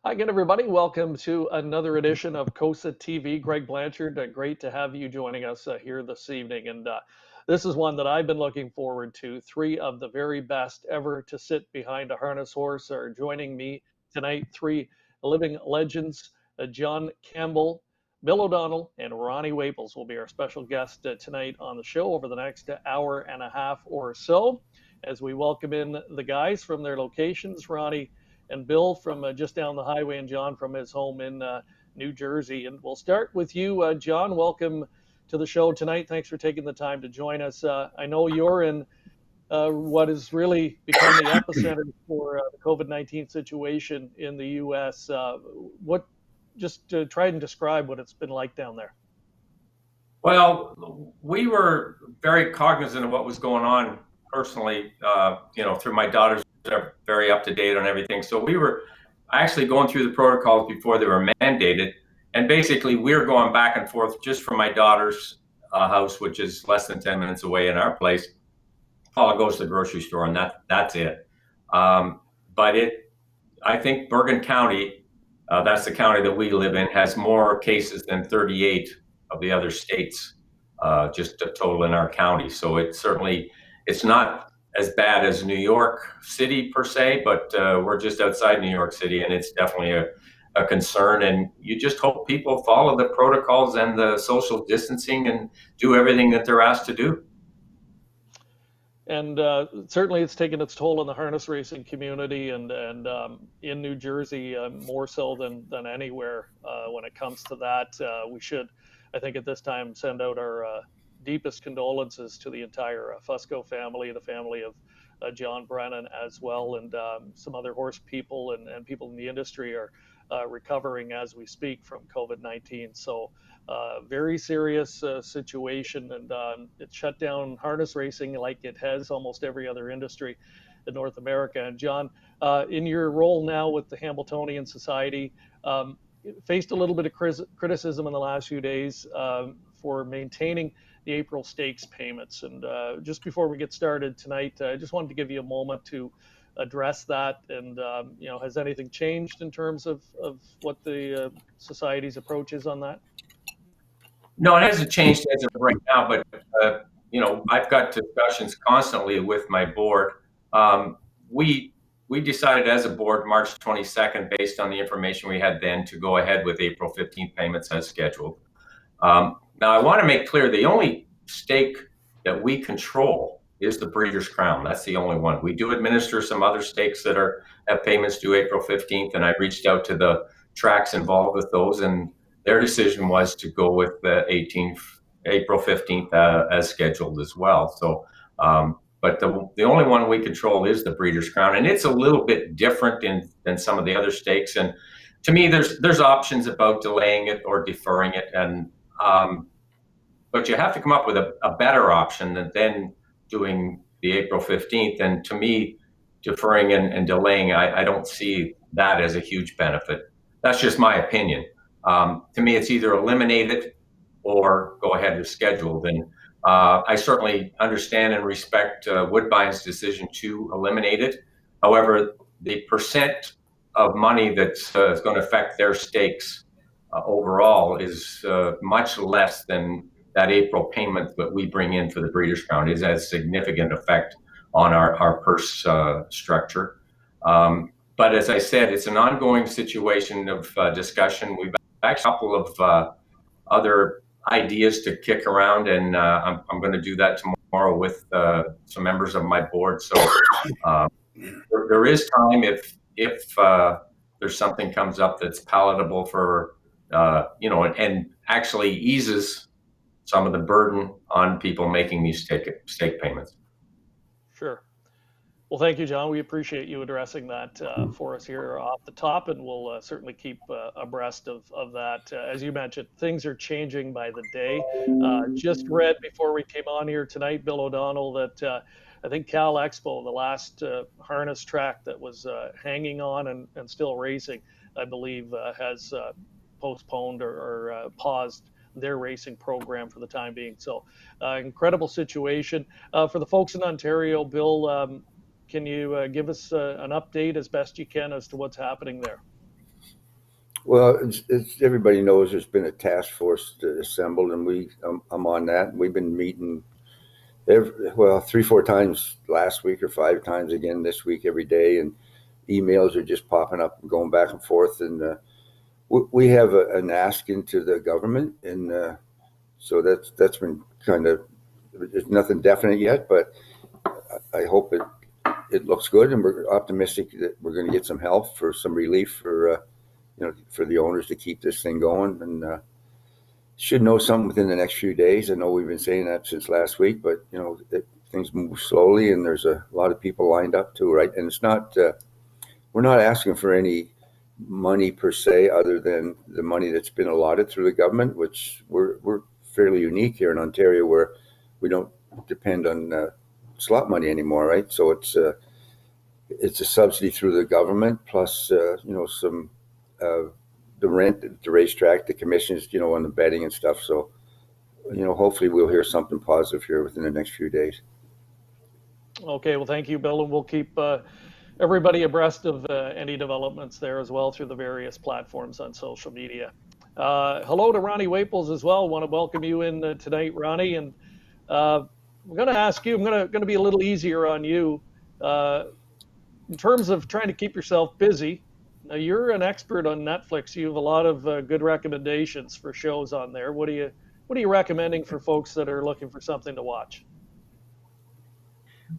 Hi again, everybody. Welcome to another edition of COSA TV. Greg Blanchard, great to have you joining us here this evening. And this is one that I've been looking forward to. Three of the very best ever to sit behind a harness horse are joining me tonight. Three living legends, John Campbell, Bill O'Donnell, and Ronnie Waples will be our special guest tonight on the show over the next hour and a half or so as we welcome in the guys from their locations. Ronnie and Bill from just down the highway, and John from his home in New Jersey. And we'll start with you, John. Welcome to the show tonight. Thanks for taking the time to join us. I know you're in what has really become the epicenter for the COVID-19 situation in the U.S. Just try and describe what it's been like down there. Well, we were very cognizant of what was going on personally, through my daughters. Are very up to date on everything. So we were actually going through the protocols before they were mandated. And basically we're going back and forth just from my daughter's house, which is less than 10 minutes away in our place. Paula goes to the grocery store and that's it. I think Bergen County, that's the county that we live in, has more cases than 38 of the other states, just a total in our county. So it's not as bad as New York City per se, but we're just outside New York City, and it's definitely a concern. And you just hope people follow the protocols and the social distancing and do everything that they're asked to do. And certainly it's taken its toll on the harness racing community and in New Jersey more so than anywhere when it comes to that. We should, I think at this time, send out our deepest condolences to the entire Fusco family, the family of John Brennan as well, and some other horse people and people in the industry are recovering as we speak from COVID-19. So very serious situation, and it shut down harness racing like it has almost every other industry in North America. And John, in your role now with the Hambletonian Society, faced a little bit of criticism in the last few days for maintaining the April stakes payments. And just before we get started tonight, I just wanted to give you a moment to address that. And, has anything changed in terms of what the society's approach is on that? No, it hasn't changed as of right now, but, I've got discussions constantly with my board. We decided as a board March 22nd, based on the information we had then, to go ahead with April 15th payments as scheduled. Now, I want to make clear the only stake that we control is the Breeders' Crown. That's the only one. We do administer some other stakes that have payments due April 15th, and I reached out to the tracks involved with those, and their decision was to go with the April 15th as scheduled as well. So, but the only one we control is the Breeders' Crown, and it's a little bit different than some of the other stakes. And to me, there's options about delaying it or deferring it, and but you have to come up with a better option than doing the April 15th. And to me, deferring and delaying, I don't see that as a huge benefit. That's just my opinion. To me, it's either eliminate it or go ahead as scheduled. And I certainly understand and respect Woodbine's decision to eliminate it. However, the percent of money that's going to affect their stakes overall is much less than that April payment that we bring in for the Breeders' Crown. It has significant effect on our purse structure. But as I said, it's an ongoing situation of discussion. We've actually a couple of other ideas to kick around, and I'm going to do that tomorrow with some members of my board. So there is time if there's something comes up that's palatable for and actually eases some of the burden on people making these stake payments. Sure. Well, thank you, John. We appreciate you addressing that for us here off the top, and we'll certainly keep abreast of that. As you mentioned, things are changing by the day. Just read before we came on here tonight, Bill O'Donnell, that I think Cal Expo, the last harness track that was hanging on and still racing, I believe has postponed or paused their racing program for the time being. So incredible situation. For the folks in Ontario, Bill, can you give us an update as best you can as to what's happening there? Well, everybody knows there's been a task force assembled, and I'm on that. We've been meeting well, 3, 4 times last week or 5 times again this week every day, and emails are just popping up and going back and forth. And we have an ask into the government, and so that's been kind of, there's nothing definite yet, but I hope it looks good, and we're optimistic that we're going to get some help for some relief for for the owners to keep this thing going, and should know something within the next few days. I know we've been saying that since last week, but things move slowly, and there's a lot of people lined up too, right? And it's not we're not asking for any money per se, other than the money that's been allotted through the government, which we're fairly unique here in Ontario, where we don't depend on slot money anymore, right? So it's a subsidy through the government, plus some the rent at the racetrack, the commissions, on the betting and stuff. So hopefully we'll hear something positive here within the next few days. Okay, well, thank you, Bill, and we'll keep everybody abreast of any developments there as well through the various platforms on social media. Hello to Ronnie Waples as well. Want to welcome you in tonight, Ronnie, and I'm going to ask you. I'm going to be a little easier on you in terms of trying to keep yourself busy. Now, you're an expert on Netflix. You have a lot of good recommendations for shows on there. What are you recommending for folks that are looking for something to watch?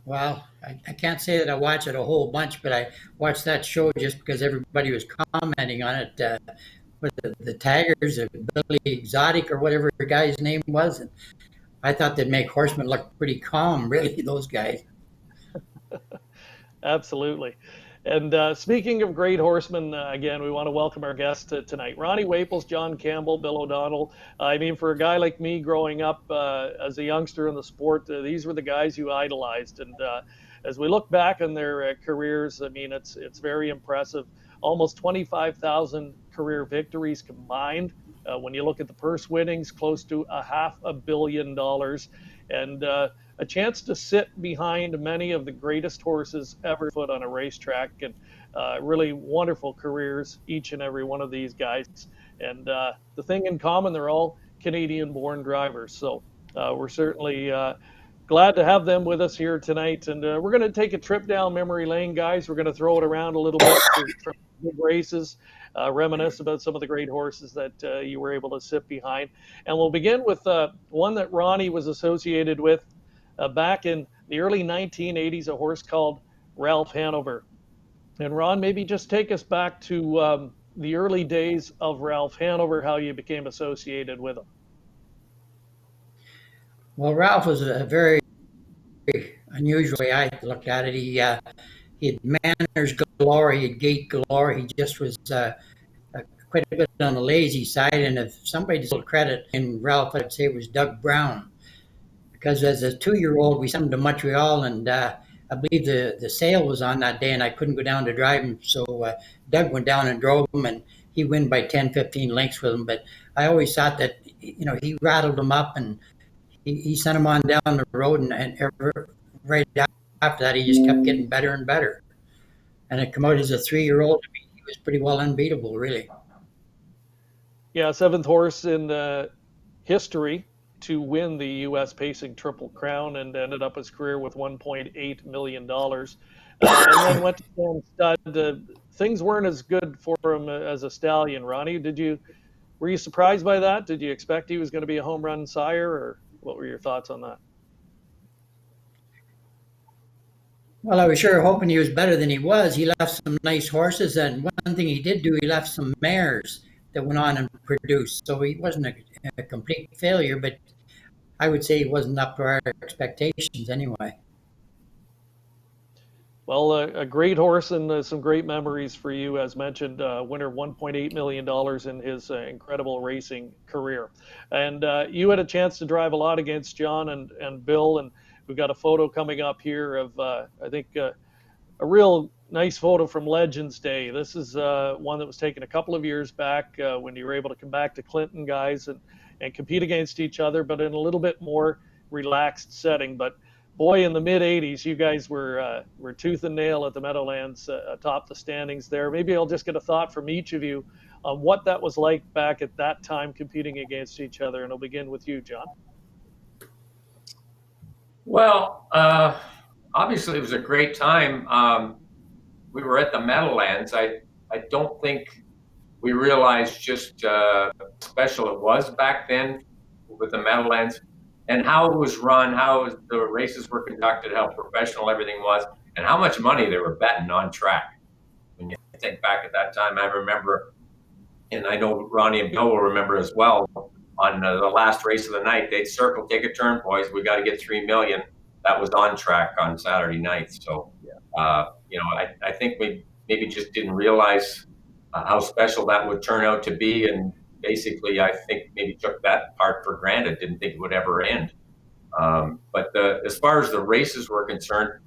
Well, I can't say that I watch it a whole bunch, but I watched that show just because everybody was commenting on it with the Taggers, Billy Exotic or whatever the guy's name was. And I thought they'd make horsemen look pretty calm, really, those guys. Absolutely. And speaking of great horsemen, again, we want to welcome our guest tonight. Ronnie Waples, John Campbell, Bill O'Donnell. I mean, for a guy like me growing up as a youngster in the sport, these were the guys you idolized. And as we look back on their careers, I mean, it's very impressive. Almost 25,000 career victories combined. When you look at the purse winnings, close to $500 million. And a chance to sit behind many of the greatest horses ever put on a racetrack, and really wonderful careers, each and every one of these guys. And the thing in common, they're all Canadian-born drivers. So we're certainly glad to have them with us here tonight. And we're going to take a trip down memory lane, guys. We're going to throw it around a little bit from big races, reminisce about some of the great horses that you were able to sit behind. And we'll begin with one that Ronnie was associated with back in the early 1980s, a horse called Ralph Hanover. And Ron, maybe just take us back to the early days of Ralph Hanover, how you became associated with him. Well, Ralph was a very unusual way I looked at it. He had manners galore, he had gait galore. He just was quite a bit on the lazy side. And if somebody deserves credit in Ralph, I'd say it was Doug Brown. Because as a 2-year-old, we sent him to Montreal, and I believe the sale was on that day, and I couldn't go down to drive him. So Doug went down and drove him, and he won by 10, 15 lengths with him. But I always thought that, he rattled him up, and he sent him on down the road, and right after that, he just kept getting better and better. And it came out as a 3-year-old. I mean, he was pretty well unbeatable, really. Yeah, 7th horse in history to win the U.S. Pacing Triple Crown, and ended up his career with $1.8 million. And then went to Sam Stud. Things weren't as good for him as a stallion. Ronnie, were you surprised by that? Did you expect he was going to be a home run sire, or what were your thoughts on that? Well, I was sure hoping he was better than he was. He left some nice horses, and one thing he did do, he left some mares that went on and produced. So he wasn't a complete failure, but I would say he wasn't up to our expectations anyway. Well, a great horse, and some great memories for you, as mentioned, winner of $1.8 million in his incredible racing career. And you had a chance to drive a lot against John and Bill, and we've got a photo coming up here of, I think, a real nice photo from Legends Day. This is one that was taken a couple of years back when you were able to come back to Clinton, guys, and compete against each other, but in a little bit more relaxed setting. But boy, in the mid 80s, you guys were tooth and nail at the Meadowlands atop the standings there. Maybe I'll just get a thought from each of you on what that was like back at that time competing against each other. And I'll begin with you, John. Well, obviously it was a great time. We were at the Meadowlands. I don't think we realized just special it was back then with the Meadowlands and how it was run, how the races were conducted, how professional everything was, and how much money they were betting on track. When you think back at that time, I remember, and I know Ronnie and Bill will remember as well, on the last race of the night, they'd circle, take a turn, boys. We got to get 3 million. That was on track on Saturday night. So, I think we maybe just didn't realize how special that would turn out to be. And basically, I think maybe took that part for granted, didn't think it would ever end. But as far as the races were concerned,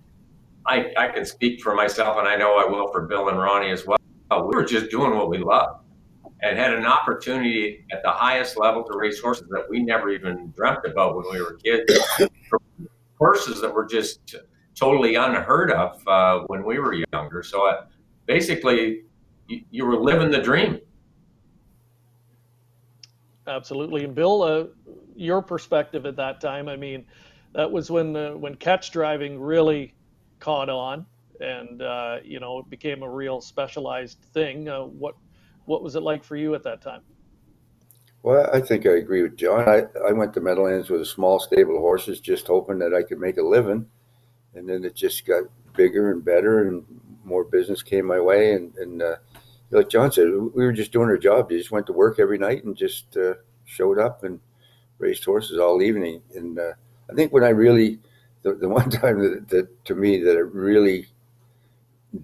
I can speak for myself, and I know I will for Bill and Ronnie as well. We were just doing what we loved and had an opportunity at the highest level to race horses that we never even dreamt about when we were kids. Horses that were just totally unheard of when we were younger. So basically, you were living the dream. Absolutely. And Bill, your perspective at that time, I mean, that was when catch driving really caught on and, it became a real specialized thing. What was it like for you at that time? Well, I think I agree with John. I went to Meadowlands with a small stable of horses, just hoping that I could make a living. And then it just got bigger and better and more business came my way. And like John said, we were just doing our job. You just went to work every night and just showed up and raced horses all evening. And I think when I really, the one time that to me that it really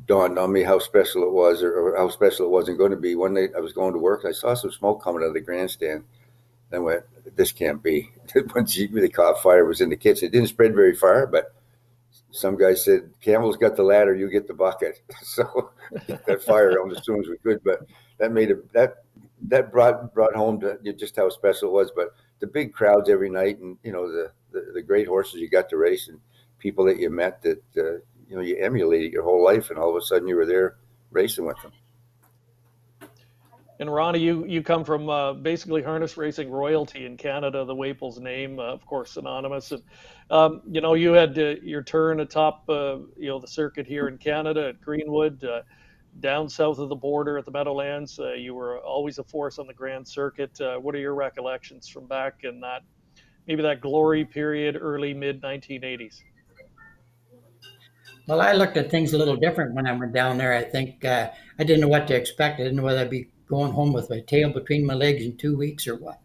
dawned on me how special it was or how special it wasn't going to be, one night I was going to work and I saw some smoke coming out of the grandstand. And I went, this can't be. Once you really caught fire, it was in the kitchen. It didn't spread very far, but some guy said, Campbell's got the ladder, you get the bucket. So that fire on as soon as we could, but that made that brought home to just how special it was. But the big crowds every night and, the great horses you got to race and people that you met that, you emulated your whole life and all of a sudden you were there racing with them. And Ronnie, you come from basically harness racing royalty in Canada, the Waples name, of course, synonymous. And, you had your turn atop, the circuit here in Canada at Greenwood, down south of the border at the Meadowlands. You were always a force on the Grand Circuit. What are your recollections from back in that glory period, early, mid 1980s? Well, I looked at things a little different when I went down there. I think I didn't know what to expect. I didn't know whether I'd be going home with my tail between my legs in 2 weeks or what.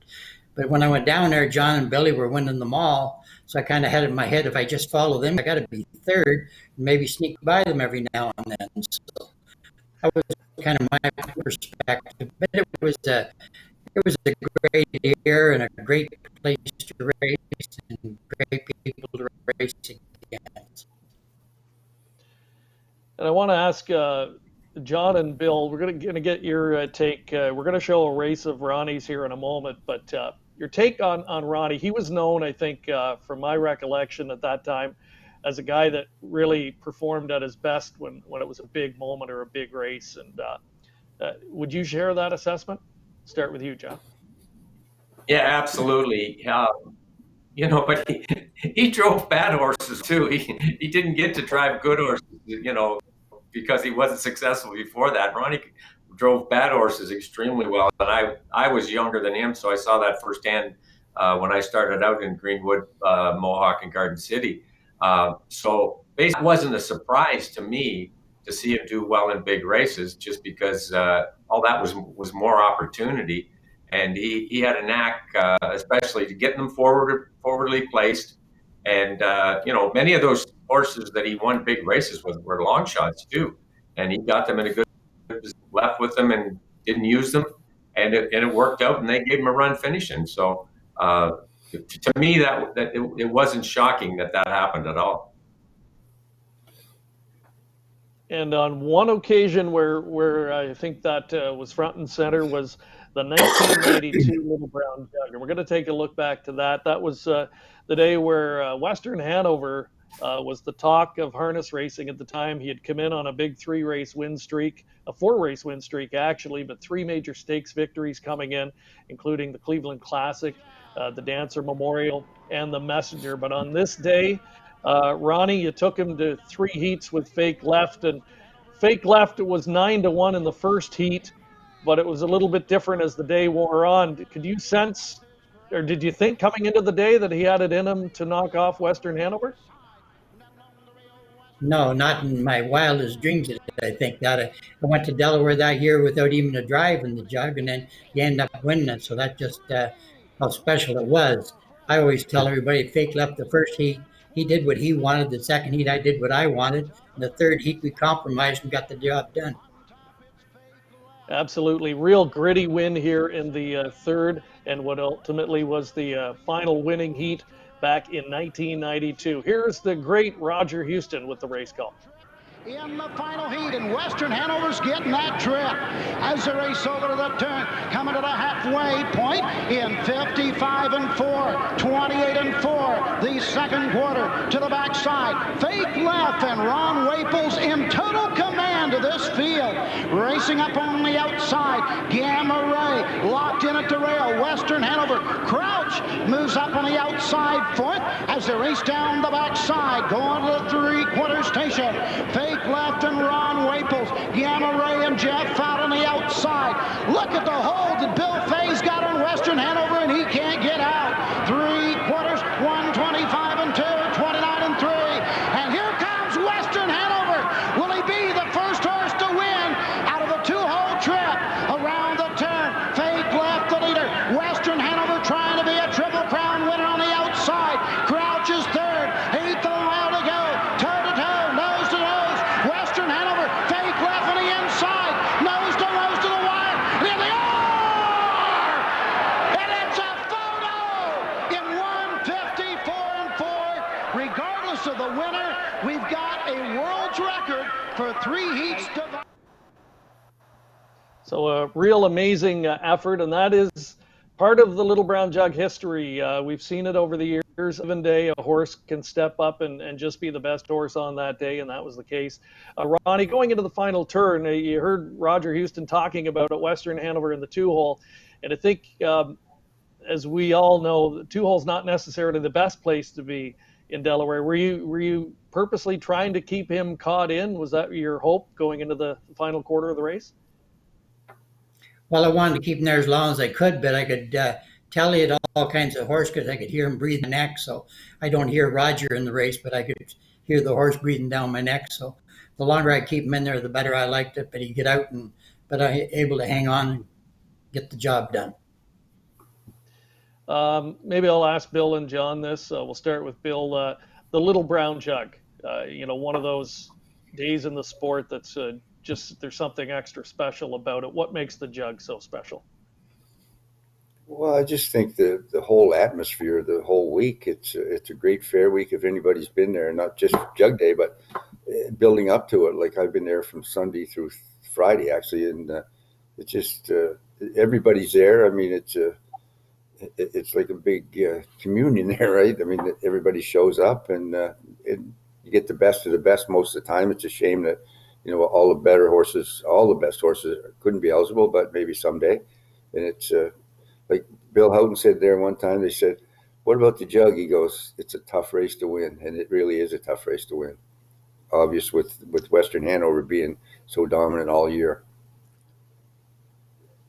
But when I went down there, John and Billy were winning them all. So I kind of had in my head, if I just follow them, I got to be third and maybe sneak by them every now and then. So that was kind of my perspective. But it was a great year and a great place to race and great people to race against. And I want to ask John and Bill, we're going to get your take. We're going to show a race of Ronnie's here in a moment, but your take on Ronnie. He was known, I think, from my recollection at that time, as a guy that really performed at his best when it was a big moment or a big race. And would you share that assessment? Start with you, John. Yeah, absolutely. But he drove bad horses too. He didn't get to drive good horses, because he wasn't successful before that. Ronnie drove bad horses extremely well, and I was younger than him, so I saw that firsthand when I started out in Greenwood, Mohawk, and Garden City. So basically, it wasn't a surprise to me to see him do well in big races, just because all that was more opportunity. And he had a knack, especially to getting them forwardly placed. And, many of those horses that he won big races with were long shots too. And he got them in a good position, left with them and didn't use them. And it worked out and they gave him a run finishing. So to me, that it wasn't shocking that happened at all. And on one occasion where I think that was front and center was the 1982 Little Brown Jug. And we're going to take a look back to that. That was the day where Western Hanover was the talk of harness racing at the time. He had come in on a big 3-race win streak, a 4-race win streak actually, but 3 major stakes victories coming in, including the Cleveland Classic, the Dancer Memorial, and the Messenger. But on this day, Ronnie, you took him to 3 heats with Fake Left, and Fake Left, it was 9-1 in the first heat, but it was a little bit different as the day wore on. Could you sense, or did you think coming into the day that he had it in him to knock off Western Hanover? No, not in my wildest dreams did I think that. I went to Delaware that year without even a drive in the jug, and then you end up winning it. So that just how special it was. I always tell everybody, Fake Left the first heat. He did what he wanted. The second heat, I did what I wanted. And the third heat, we compromised and got the job done. Absolutely. Real gritty win here in the third, and what ultimately was the final winning heat back in 1992. Here's the great Roger Houston with the race call. In the final heat, and Western Hanover's getting that trip as they race over to the turn, coming to the halfway point in 55 and 4, 28 and 4, the second quarter to the backside. Fake Left and Ron Waples in total command of this field. Racing up on the outside, Gamma Ray locked in at the rail. Western Hanover, Crouch moves up on the outside foot as they race down the backside, going to the three-quarter station. Fake Left and Ron Waples, Gamma Ray and Jeff out on the outside. Look at the hold that Bill Fay's got on Western Hanover, and he can't get out. Three quarters, 125 and 2, 29 and 3. And here comes Western Hanover. Will he be the first horse to win out of the 2-hole trip around the turn? Fake Left the leader. Western Hanover trying to be a Triple Crown winner on the outside. Crouch is third. 8th a mile to go. Toe-to-toe, nose-to-nose. Western Hanover, Fake Left on the inside, nose to the wire, and in the R! And it's a photo in 154 and 4. Regardless of the winner, we've got a world's record for 3 heats. So a real amazing effort, and that is part of the Little Brown Jug history. We've seen it over the years. One day a horse can step up and just be the best horse on that day, and that was the case. Ronnie, going into the final turn, you heard Roger Houston talking about at Western Hanover in the 2-hole, and I think as we all know, the 2-hole's not necessarily the best place to be in Delaware. Were you purposely trying to keep him caught in? Was that your hope going into the final quarter of the race? Well, I wanted to keep him there as long as I could, but I could tell he had all kinds of horse because I could hear him breathe my neck. So I don't hear Roger in the race, but I could hear the horse breathing down my neck. So the longer I keep him in there, the better I liked it. But he'd get out, but I able to hang on and get the job done. Maybe I'll ask Bill and John this. We'll start with Bill. The Little Brown Jug, one of those days in the sport that's just there's something extra special about it. What makes the jug so special? Well, I just think the whole atmosphere, the whole week, it's a great fair week if anybody's been there, not just Jug Day, but building up to it. Like I've been there from Sunday through Friday, actually, and it's just everybody's there. I mean, it's like a big communion there, right? I mean, everybody shows up, and you get the best of the best most of the time. It's a shame that all the better horses, all the best horses couldn't be eligible, but maybe someday. And it's like Bill Houghton said there one time, they said, what about the jug? He goes, it's a tough race to win. And it really is a tough race to win. Obvious with Western Hanover being so dominant all year.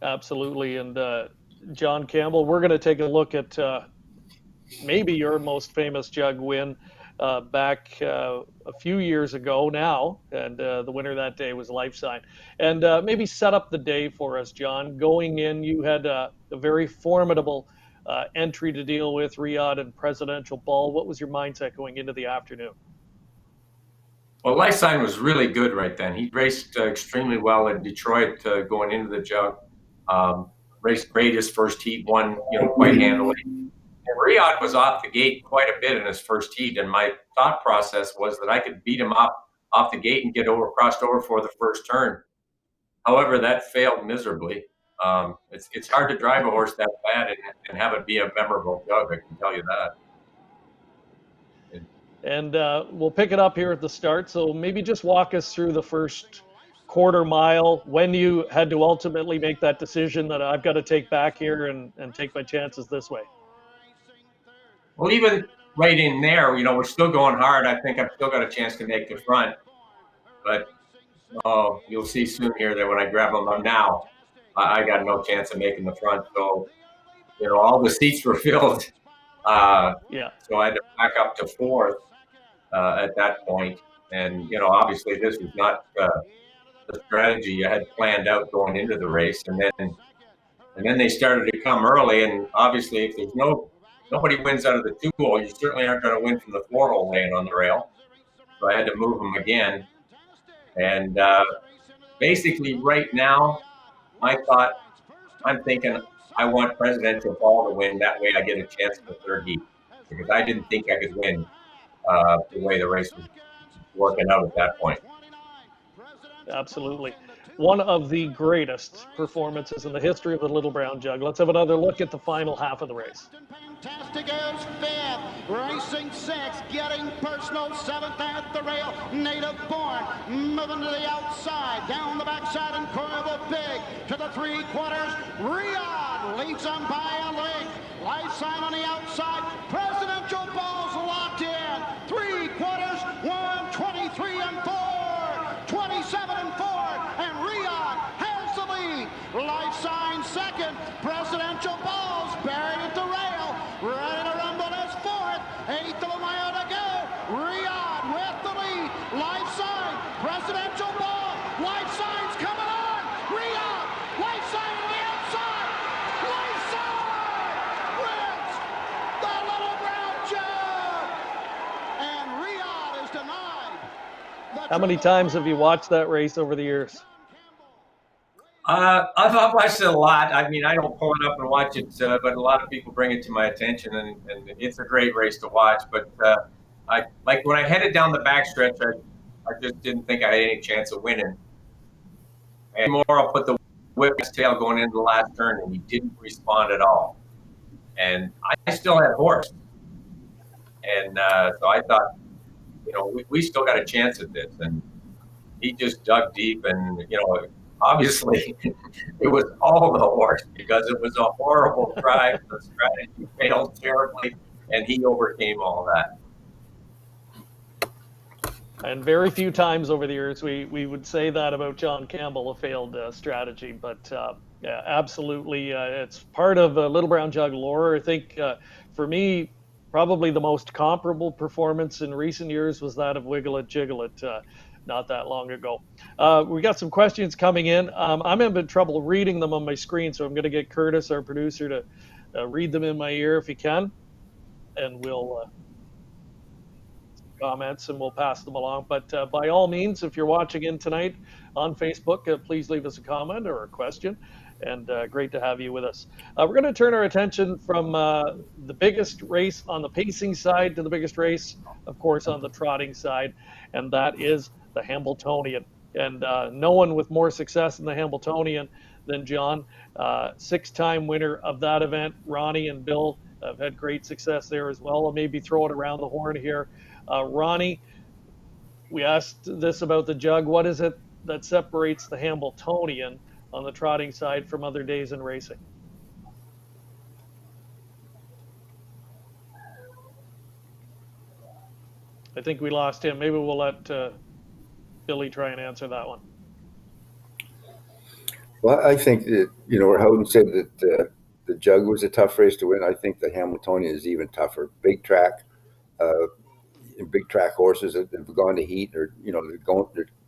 Absolutely. And John Campbell, we're going to take a look at maybe your most famous jug win back a few years ago now, and the winner that day was Life Sign. And maybe set up the day for us, John. Going in, you had a very formidable entry to deal with, Riyadh and Presidential Ball. What was your mindset going into the afternoon? Well, Life Sign was really good right then. He raced extremely well in Detroit going into the jug. Raced great his first heat, won quite handily. And Riyadh was off the gate quite a bit in his first heat, and my thought process was that I could beat him up off the gate and get crossed over for the first turn. However, that failed miserably. It's hard to drive a horse that bad and have it be a memorable jug, I can tell you that. And we'll pick it up here at the start. So maybe just walk us through the first quarter mile, when you had to ultimately make that decision that I've got to take back here and take my chances this way. Well, even right in there, you know, we're still going hard. I think I've still got a chance to make the front, but you'll see soon here that when I grab them up now, I got no chance of making the front. So, you know, all the seats were filled. Yeah. So I had to back up to fourth at that point. And, you know, obviously this was not the strategy I had planned out going into the race. And then they started to come early. And obviously, if there's nobody wins out of the 2 hole, you certainly aren't going to win from the 4 hole laying on the rail. So I had to move them again. And basically, right now, I'm thinking I want Presidential Ball to win. That way I get a chance in the 3rd heat, because I didn't think I could win the way the race was working out at that point. Absolutely. One of the greatest performances in the history of the Little Brown Jug. Let's have another look at the final half of the race. Fantastic is 5th, racing 6th, getting personal 7th at the rail. Native Born moving to the outside, down the backside, and Corvo Big to the 3/4. Riyadh leads them by a length. Life Sign on the outside. Presidential Ball's locked in. 3/4, 1:23 and 4, 27 and 4, and Riyadh has the lead. Life Sign second. Presidential Ball's buried at the rail. Ready to rumble as 4th. 1/8 of a mile to go. Riyadh with the lead. Life Sign. Presidential Ball. Life Sign's coming on. Riyadh. Life Sign on the outside. Life Sign wins the Little Brown Jug. And Riyadh is denied. How many times have you watched that race over the years? I've watched it a lot. I mean, I don't pull it up and watch it, but a lot of people bring it to my attention, and it's a great race to watch. But I like when I headed down the backstretch, I just didn't think I had any chance of winning. And more, I'll put the whip his tail going into the last turn, and he didn't respond at all. And I still had horse, and so I thought, you know, we still got a chance at this. And he just dug deep, and you know, obviously it was all the horse, because it was a horrible drive. The strategy failed terribly, and he overcame all that. And very few times over the years we would say that about John Campbell, a failed strategy. But yeah, absolutely, it's part of Little Brown Jug lore. I think for me, probably the most comparable performance in recent years was that of Wiggle It Jiggle It, not that long ago. We got some questions coming in. I'm having trouble reading them on my screen, so I'm going to get Curtis, our producer, to read them in my ear if he can, and we'll comments and we'll pass them along. But by all means, if you're watching in tonight on Facebook, please leave us a comment or a question, and great to have you with us. We're going to turn our attention from the biggest race on the pacing side to the biggest race, of course, on the trotting side, and that is the Hambletonian. And no one with more success in the Hambletonian than John, 6-time winner of that event. Ronnie and Bill have had great success there as well. I'll maybe throw it around the horn here. Ronnie, we asked this about the jug. What is it that separates the Hambletonian on the trotting side from other days in racing? I think we lost him. Maybe we'll let Billy try and answer that one. Well, I think that, you know, Howden said that the jug was a tough race to win. I think the Hambletonian is even tougher. Big track horses that have gone to heat, or, you know,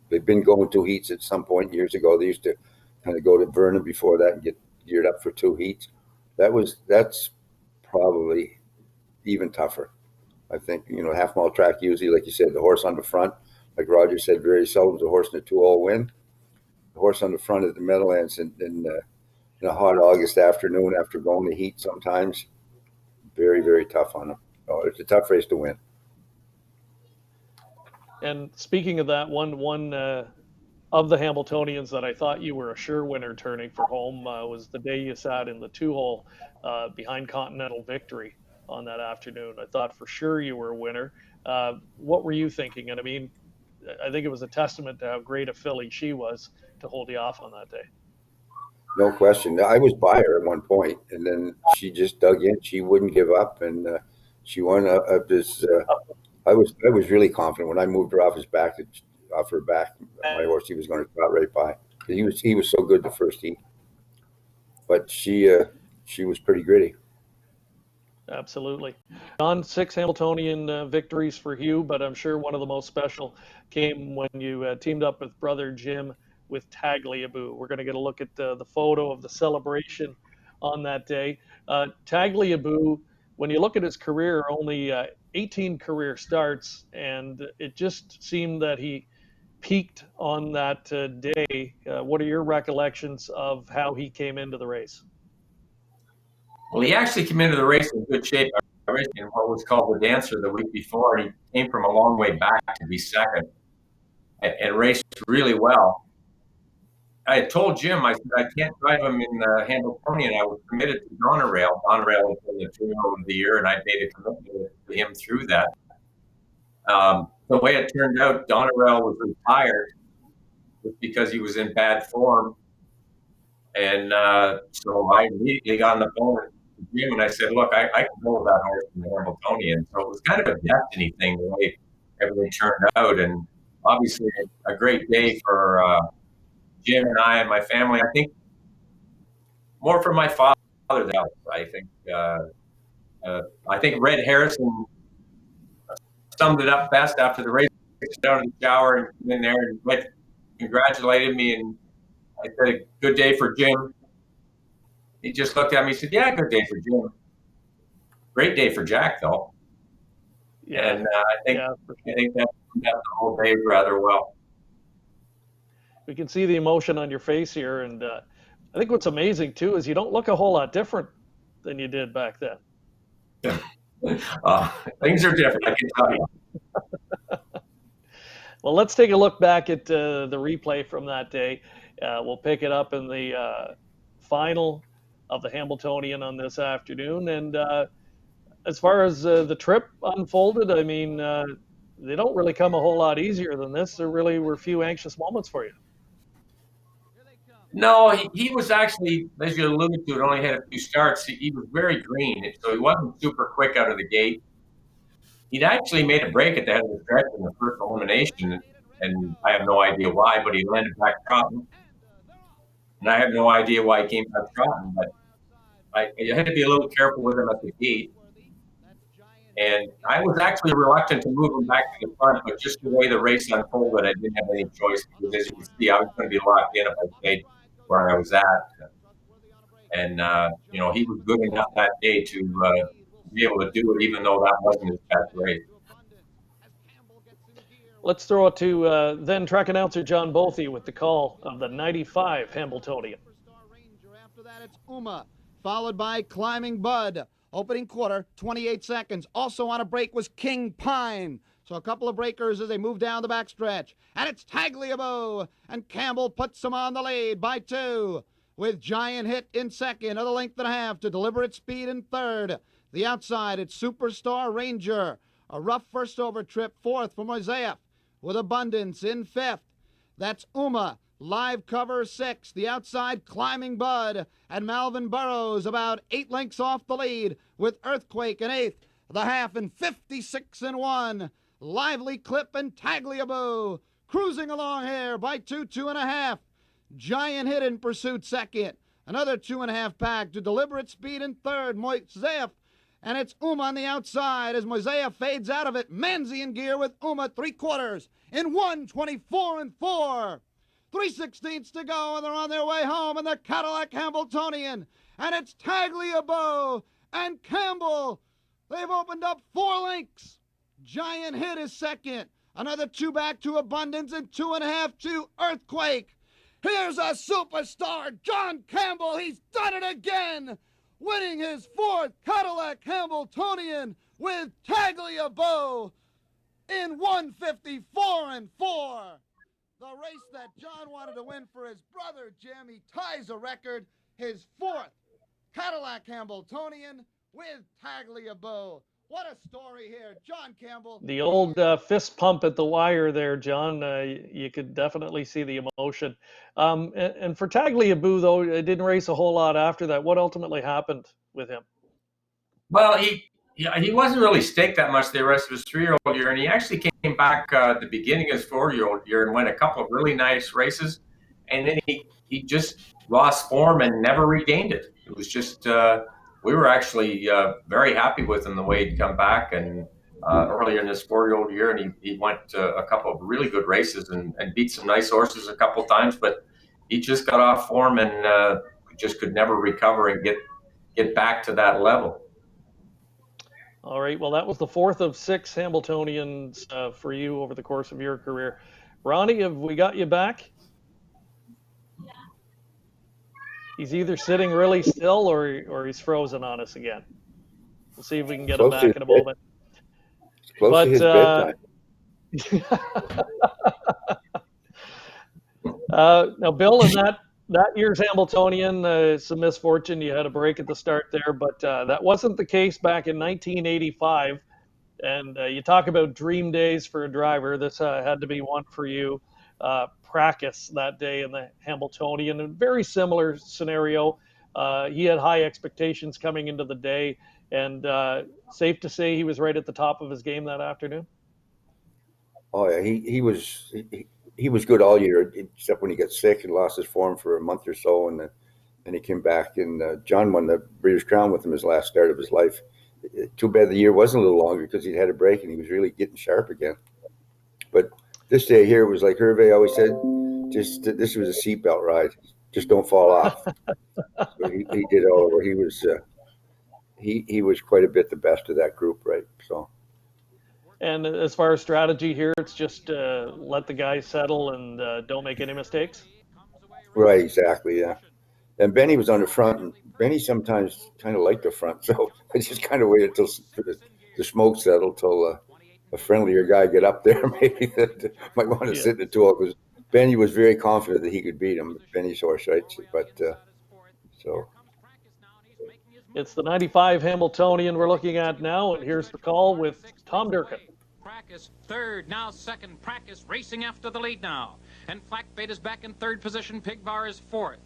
they've been going 2 heats at some point years ago. They used to kind of go to Vernon before that and get geared up for 2 heats. That's probably even tougher. I think, you know, half mile track, usually, like you said, the horse on the front, like Roger said, very seldom the horse in a 2-hole win. The horse on the front at the Meadowlands in a hot August afternoon after going to heat sometimes, very, very tough on them. Oh, it's a tough race to win. And speaking of that, one of the Hambletonians that I thought you were a sure winner turning for home was the day you sat in the 2-hole behind Continental Victory. on that afternoon. I thought for sure you were a winner. What were you thinking? And I mean, I think it was a testament to how great a filly she was to hold you off on that day. No question. I was by her at one point, and then she just dug in. She wouldn't give up, and she won this. I was really confident when I moved her off her back. My horse, he was going to trot right by. He was so good the first heat, but she was pretty gritty. Absolutely. On 6 Hamiltonian victories for Hugh, but I'm sure one of the most special came when you teamed up with brother Jim with Tagliabue. We're going to get a look at the photo of the celebration on that day. Tagliabue, when you look at his career, only 18 career starts, and it just seemed that he peaked on that day. What are your recollections of how he came into the race? Well, he actually came into the race in good shape. I raced in what was called the Dancer the week before, and he came from a long way back to be second and raced really well. I had told Jim, I said, I can't drive him in the Hamiltonian. I was committed to Donerail. Donerail was in the Junior of the Year, and I made a commitment to him through that. The way it turned out, Donerail was retired just because he was in bad form. And so I immediately got on the phone to Jim and I said, look, I can hold that horse in the Hamiltonian. So it was kind of a destiny thing the way everything turned out. And obviously a great day for Jim and I and my family. I think more for my father than else. I think Red Harrison summed it up best after the race. Down in the shower and came in there and congratulated me, and I said, good day for Jim. He just looked at me and said, yeah, good day for Jim. Great day for Jack, though. Yeah. And I think that the whole day rather well. We can see the emotion on your face here, and I think what's amazing too is you don't look a whole lot different than you did back then. Things are different, I can tell you. Well, let's take a look back at the replay from that day. We'll pick it up in the final of the Hamiltonian on this afternoon. And as far as the trip unfolded, I mean, they don't really come a whole lot easier than this. There really were a few anxious moments for you. No, he was actually, as you alluded to, it only had a few starts. He was very green, so he wasn't super quick out of the gate. He'd actually made a break at the head of the stretch in the first elimination, and I have no idea why, but he landed back trotting. And I have no idea why he came back trotting, but I had to be a little careful with him at the gate. And I was actually reluctant to move him back to the front, but just the way the race unfolded, I didn't have any choice. Because as you can see, I was going to be locked in if I stayed where I was at. And, he was good enough that day to be able to do it, even though that wasn't his best race. Let's throw it to then track announcer John Bolthy with the call of the 95 Hamiltonian. After that, it's Uma, followed by Climbing Bud. Opening quarter, 28 seconds. Also on a break was King Pine. So a couple of breakers as they move down the backstretch. And it's Tagliabue. And Campbell puts them on the lead by 2. With Giant Hit in second, another length and a half to Deliberate Speed in third. The outside, it's Superstar Ranger. A rough first over trip, fourth for Mosaic. With Abundance in fifth. That's Uma, live cover 6. The outside, Climbing Bud. And Malvin Burrows about 8 lengths off the lead with Earthquake in 8th. The half in 56 and 1. Lively Clip and Tagliabue cruising along here by 2.5. Giant Hit in pursuit second. Another 2.5 pack to Deliberate Speed in third. Mosaic. And it's Uma on the outside as Mosaic fades out of it. Manzi in gear with Uma 3/4 in 1:24 and 4. 3/16 to go, and they're on their way home in the Cadillac Hamiltonian. And it's Tagliabue and Campbell. They've opened up 4 lengths. Giant Hit is second. Another 2 back to Abundance and 2.5 to Earthquake. Here's a superstar, John Campbell. He's done it again, winning his 4th Cadillac Hamiltonian with Tagliabue in 1:54 and 4. The race that John wanted to win for his brother Jim. He ties a record, his 4th Cadillac Hamiltonian with Tagliabue. What a story here. John Campbell. The old fist pump at the wire there, John. You could definitely see the emotion. And for Tagliabue, though, it didn't race a whole lot after that. What ultimately happened with him? Well, he wasn't really staked that much the rest of his 3-year-old year, and he actually came back at the beginning of his 4-year-old year and won a couple of really nice races, and then he just lost form and never regained it. It was just we were actually very happy with him the way he'd come back, and earlier in his 4-year-old year, and he went a couple of really good races and beat some nice horses a couple of times, but he just got off form and just could never recover and get back to that level. All right. Well, that was the fourth of 6 Hambletonians for you over the course of your career. Ronnie, have we got you back? He's either sitting really still or he's frozen on us again. We'll see if we can get him back in a moment. Close to his bedtime. Now, Bill, in that year's Hambletonian, some misfortune. You had a break at the start there, but that wasn't the case back in 1985. And you talk about dream days for a driver. This had to be one for you. Practice that day in the Hambletonian, a very similar scenario. He had high expectations coming into the day, and safe to say he was right at the top of his game that afternoon. Oh yeah, he was good all year, except when he got sick and lost his form for a month or so, and then he came back. And John won the Breeders' Crown with him his last start of his life. Too bad the year wasn't a little longer because he'd had a break and he was really getting sharp again. But this day here was like Hervé always said, this was a seatbelt ride. Just don't fall off. So he did all over. He was quite a bit the best of that group, right? So. And as far as strategy here, it's just let the guys settle and don't make any mistakes. Right, exactly, yeah. And Benny was on the front, and Benny sometimes kind of liked the front, so I just kind of waited till the smoke settled, till a friendlier guy get up there, maybe that might want to sit in the two, because Benny was very confident that he could beat him, Benny's horse, right? But so. It's the 95 Hambletonian we're looking at now, and here's the call with Tom Durkin. Practice third, now second. Practice racing after the lead now. And Flackbait is back in third position. Pig Bar is fourth.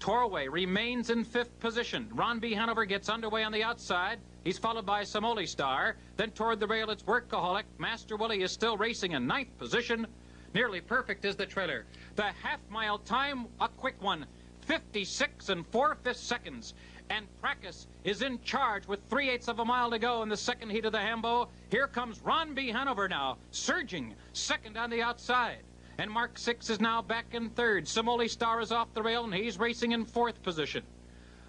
Torway remains in fifth position. Ron B. Hanover gets underway on the outside. He's followed by Somoli Star. Then toward the rail, it's Workaholic. Master Willie is still racing in ninth position. Nearly perfect is the trailer. The half-mile time, a quick one. 56 4/5 seconds. And Practice is in charge with 3/8 of a mile to go in the second heat of the Hambo. Here comes Ron B. Hanover now, surging second on the outside. And Mark 6 is now back in third. Somoli Star is off the rail, and he's racing in fourth position.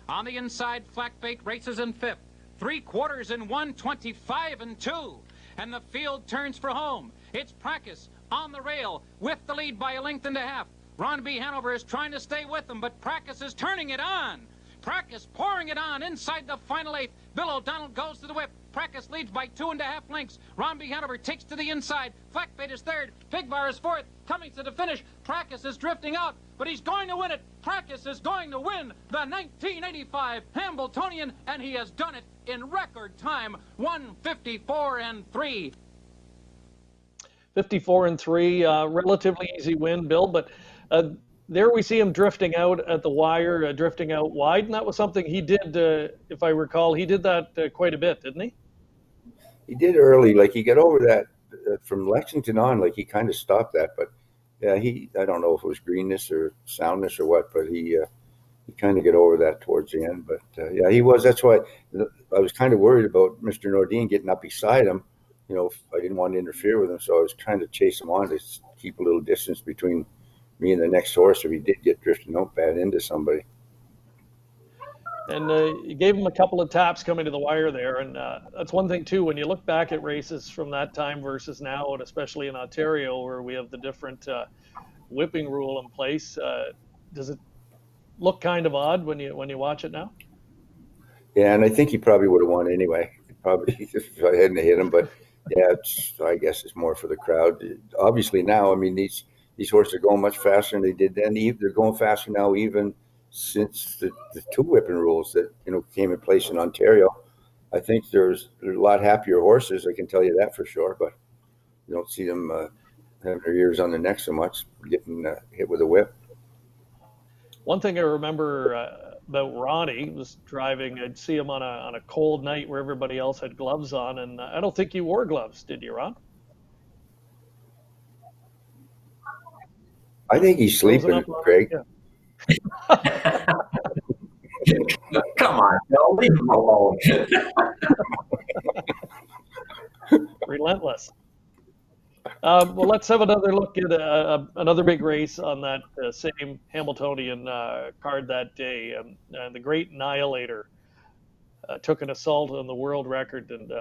On the inside, Flackbait races in fifth. 3/4 in 1:25 2. And the field turns for home. It's Practice on the rail with the lead by a length and a half. Ron B. Hanover is trying to stay with them, but Practice is turning it on. Practice pouring it on inside the final eighth. Bill O'Donnell goes to the whip. Practice leads by 2.5 lengths. Ron B. Hanover takes to the inside. Flackbait is third. Pig Bar is fourth. Coming to the finish. Practice is drifting out, but he's going to win it. Practice is going to win the 1985 Hambletonian, and he has done it in record time. 1:54 3. 54 3, relatively easy win, Bill, but there we see him drifting out at the wire, drifting out wide, and that was something he did, if I recall, he did that quite a bit, didn't he? He did early, like he got over that from Lexington on, like he kind of stopped that, but yeah, I don't know if it was greenness or soundness or what, but he kind of got over that towards the end, but yeah, he was. That's why I was kind of worried about Mr. Nordine getting up beside him. You know, I didn't want to interfere with him, so I was trying to chase him on to keep a little distance between me and the next horse if he did get drifting out bad into somebody. And you gave him a couple of taps coming to the wire there, and that's one thing too, when you look back at races from that time versus now, and especially in Ontario where we have the different whipping rule in place, does it look kind of odd when you watch it now? Yeah, and I think he probably would have won anyway, probably if I hadn't hit him, but yeah, I guess it's more for the crowd. Obviously now, I mean, these horses are going much faster than they did then. They're going faster now, even since the two whipping rules that came in place in Ontario. I think there's a lot happier horses. I can tell you that for sure. But you don't see them having their ears on the neck so much, getting hit with a whip. One thing I remember about Ronnie was driving. I'd see him on a cold night where everybody else had gloves on, and I don't think you wore gloves, did you, Ron? I think he's Frozen sleeping, up on- Craig. yeah. Come on, Bill, leave him alone. Relentless. Well, let's have another look at another big race on that same Hamiltonian card that day. And the Great Annihilator took an assault on the world record, and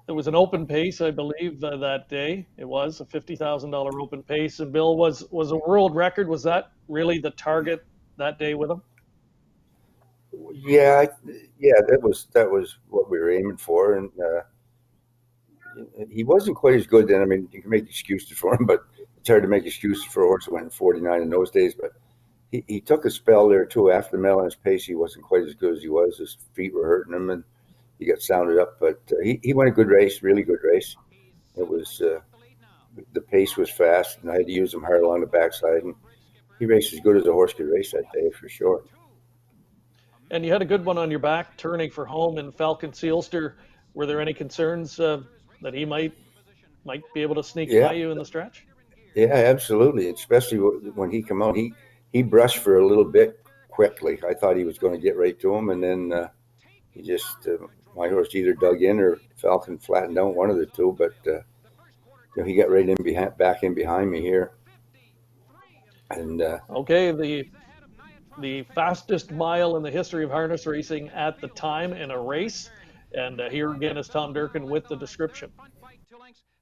it was an open pace, I believe, that day. It was a $50,000 open pace, and Bill, was a world record. Was that really the target that day with him? Yeah, that was what we were aiming for, and he wasn't quite as good then. I mean, you can make excuses for him, but it's hard to make excuses for a horse that went in 49 in those days. But he took a spell there too. After the Melon's pace, he wasn't quite as good as he was. His feet were hurting him, and he got sounded up. But he won a good race, really good race. It was the pace was fast, and I had to use him hard along the backside. And he raced as good as a horse could race that day for sure. And you had a good one on your back, turning for home in Falcon Sealster. Were there any concerns that he might be able to sneak by you in the stretch? Yeah, absolutely. Especially when he came out, he brushed for a little bit quickly. I thought he was going to get right to him, and then he just my horse either dug in or Falcon flattened out, one of the two. But he got right in back in behind me here. And okay, the fastest mile in the history of harness racing at the time in a race. And here again is Tom Durkin with the description.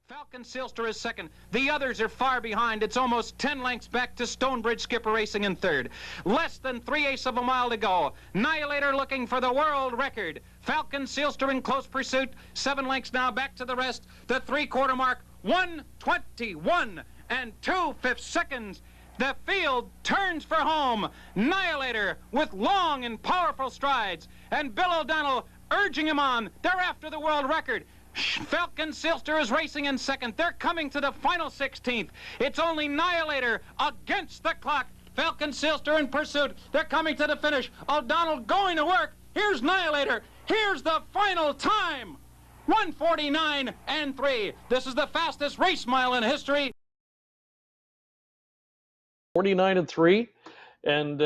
Falcon Sealster is second. The others are far behind. It's almost 10 lengths back to Stonebridge Skipper Racing in third. Less than 3/8 of a mile to go. Annihilator looking for the world record. Falcon Sealster in close pursuit. 7 lengths now back to the rest. The 3/4 mark, 1:21 and 2/5 seconds. The field turns for home. Annihilator with long and powerful strides. And Bill O'Donnell urging him on. They're after the world record. Falcon Sealster is racing in second. They're coming to the final 16th. It's only Annihilator against the clock. Falcon Sealster in pursuit. They're coming to the finish. O'Donnell going to work. Here's Annihilator. Here's the final time. 1:49 and 3. This is the fastest race mile in history. 49 and 3. And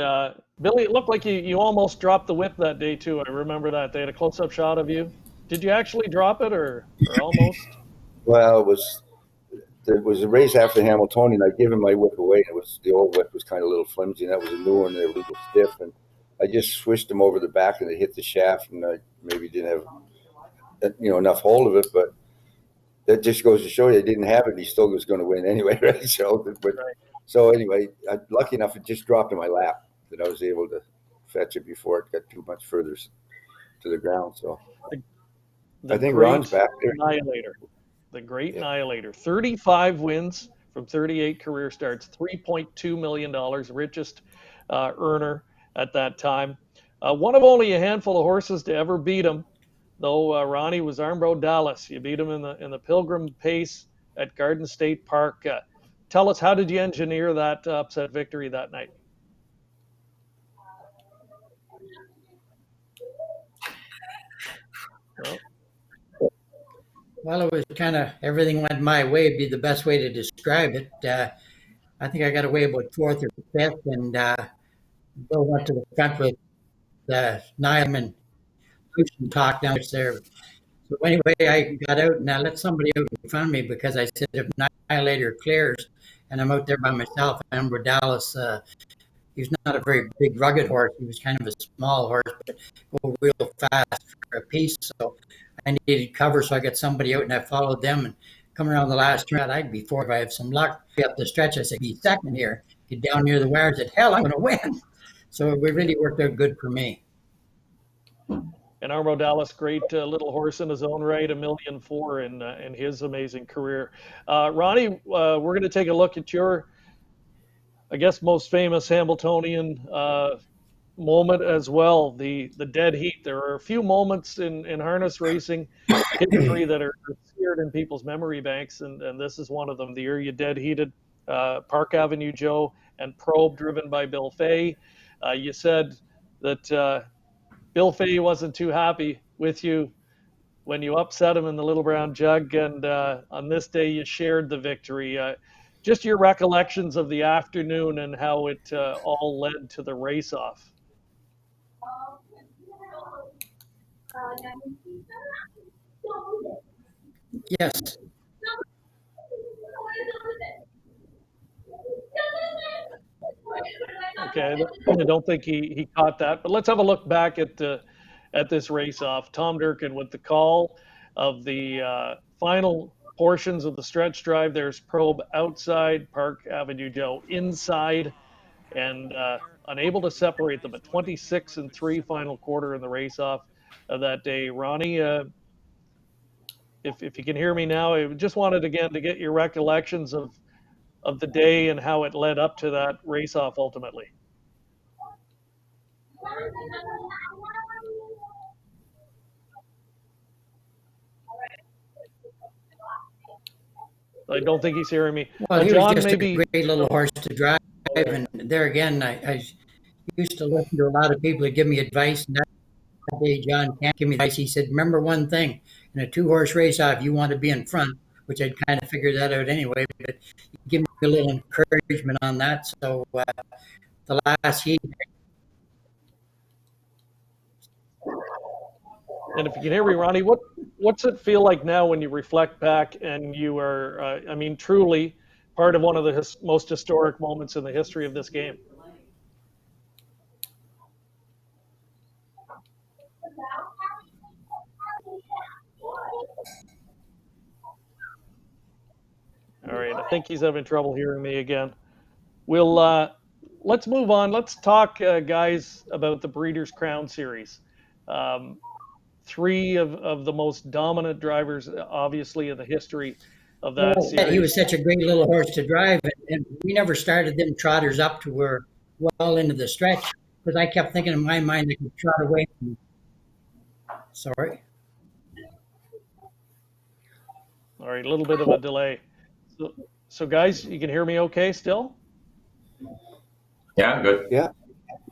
Billy, it looked like you almost dropped the whip that day too. I remember that. They had a close-up shot of you. Did you actually drop it or almost? Well, it was a race after Hamiltonian. I gave him my whip away. The old whip was kind of a little flimsy, and that was a new one. They were a little stiff, and I just swished him over the back, and it hit the shaft, and I maybe didn't have enough hold of it, but that just goes to show you I didn't have it. He still was going to win anyway, right? So anyway, lucky enough, it just dropped in my lap that I was able to fetch it before it got too much further to the ground. So I think Ron's back there. Annihilator. The Great Annihilator. 35 wins from 38 career starts, $3.2 million, richest earner at that time. One of only a handful of horses to ever beat him, though. Ronnie was Armbro Dallas. You beat him in the Pilgrim Pace at Garden State Park. Tell us, how did you engineer that upset victory that night? Well, it was kind of everything went my way, would be the best way to describe it. I think I got away about fourth or fifth, and Bill went to the front with Niam and talk down there. So anyway, I got out and I let somebody out in front of me because I said if Annihilator clears and I'm out there by myself, I remember Dallas, he was not a very big rugged horse. He was kind of a small horse, but go real fast for a piece. So I needed cover, so I got somebody out and I followed them and come around the last turn. I'd be fourth if I have some luck. Up the stretch, I said, be second here. Get down near the wire. I said, hell, I'm going to win. So it really worked out good for me. And Armbro Dallas, great little horse in his own right, $1.4 million in his amazing career. Ronnie, we're going to take a look at your, I guess, most famous Hamiltonian moment as well, the dead heat. There are a few moments in harness racing history that are seared in people's memory banks, and this is one of them. The year you dead heated Park Avenue Joe and Probe, driven by Bill Fay. You said that Bill Fay wasn't too happy with you when you upset him in the Little Brown Jug, and on this day you shared the victory. Just your recollections of the afternoon and how it all led to the race-off. Yes. Okay, I don't think he caught that, but let's have a look back at this race-off. Tom Durkin with the call of the final portions of the stretch drive. There's Probe outside, Park Avenue Joe inside, and unable to separate them. A 26-3 final quarter in the race-off of that day. Ronnie, if you can hear me now, I just wanted again to get your recollections of the day and how it led up to that race-off ultimately. I don't think he's hearing me. Well, he John, was just maybe a great little horse to drive, and there again, I used to listen to a lot of people that give me advice, and that day John can't give me advice. He said, remember one thing, in a two-horse race-off, you want to be in front, which I'd kind of figured that out anyway, but give me a little encouragement on that. So the last heat. And if you can hear me, Ronnie, what's it feel like now when you reflect back and you are, I mean, truly part of one of the most historic moments in the history of this game? All right, I think he's having trouble hearing me again. We'll let's move on. Let's talk, guys, about the Breeders' Crown Series. Three of the most dominant drivers, obviously, in the history of that series. He was such a great little horse to drive, and we never started them trotters up to where well into the stretch, because I kept thinking in my mind they could trot away from. Sorry. All right, a little bit of a delay. So guys, you can hear me okay still? Yeah, good. Yeah.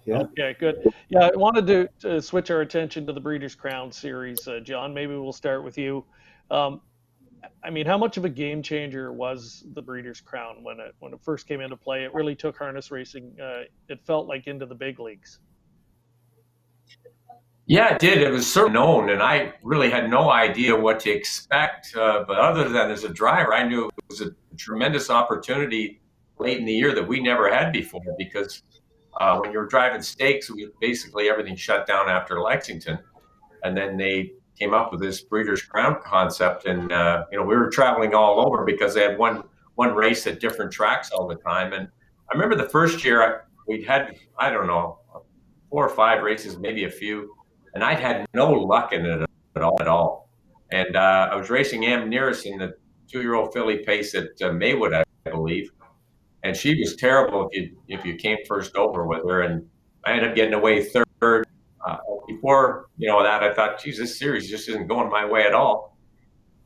Yeah. Okay, good. Yeah, I wanted to switch our attention to the Breeders' Crown Series. John, maybe we'll start with you. I mean, how much of a game changer was the Breeders' Crown when it first came into play? It really took harness racing, it felt like, into the big leagues. Yeah, it did. It was certainly known, and I really had no idea what to expect. But other than as a driver, I knew it was a tremendous opportunity late in the year that we never had before, because when you were driving stakes, basically everything shut down after Lexington. And then they came up with this Breeders' Crown concept. And, we were traveling all over because they had one race at different tracks all the time. And I remember the first year we'd had, I don't know, 4 or 5 races, maybe a few. And I'd had no luck in it at all. And I was racing Am Nearest in the 2-year-old filly pace at Maywood, I believe. And she was terrible if you came first over with her. And I ended up getting away third. Before that, I thought, geez, this series just isn't going my way at all.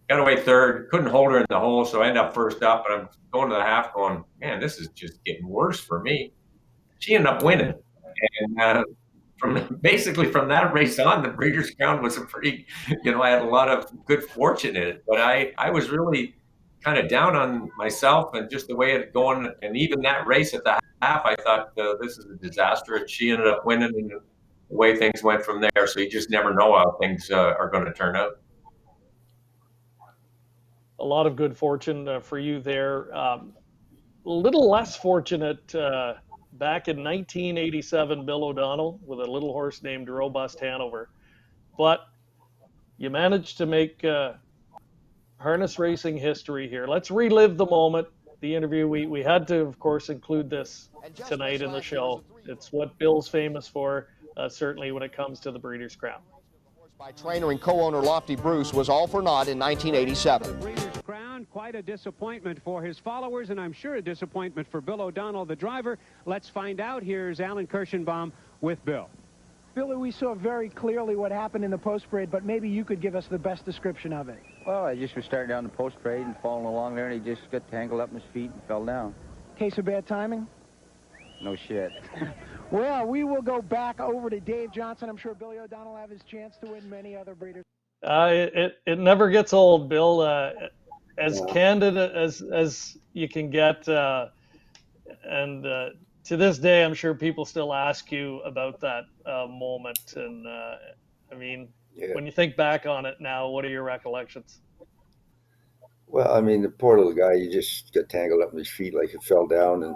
Got away third, couldn't hold her in the hole, so I ended up first up. And I'm going to the half going, man, this is just getting worse for me. She ended up winning. And from that race on, the Breeders' Crown was a pretty, I had a lot of good fortune in it. But I was really kind of down on myself and just the way it going. And even that race at the half, I thought, this is a disaster. And she ended up winning, and the way things went from there. So you just never know how things are going to turn out. A lot of good fortune for you there. A little less fortunate back in 1987, Bill O'Donnell with a little horse named Robust Hanover. But you managed to make harness racing history here. Let's relive the moment, the interview. We had to, of course, include this tonight in the show. It's what Bill's famous for, certainly when it comes to the Breeders' Crown. By trainer and co-owner Lofty Bruce was all for naught in 1987. The Breeders' Crown, quite a disappointment for his followers, and I'm sure a disappointment for Bill O'Donnell, the driver. Let's find out. Here's Alan Kirschenbaum with Bill. Billy, we saw very clearly what happened in the post parade, but maybe you could give us the best description of it. Well, I just was starting down the post parade and following along there, and he just got tangled up in his feet and fell down. Case of bad timing? No shit. Well, we will go back over to Dave Johnson. I'm sure Billy O'Donnell will have his chance to win many other breeders. It never gets old, Bill. As candid as you can get, and to this day, I'm sure people still ask you about that moment. And I mean, when you think back on it now, what are your recollections? Well, I mean, the poor little guy, he just got tangled up in his feet like it fell down. And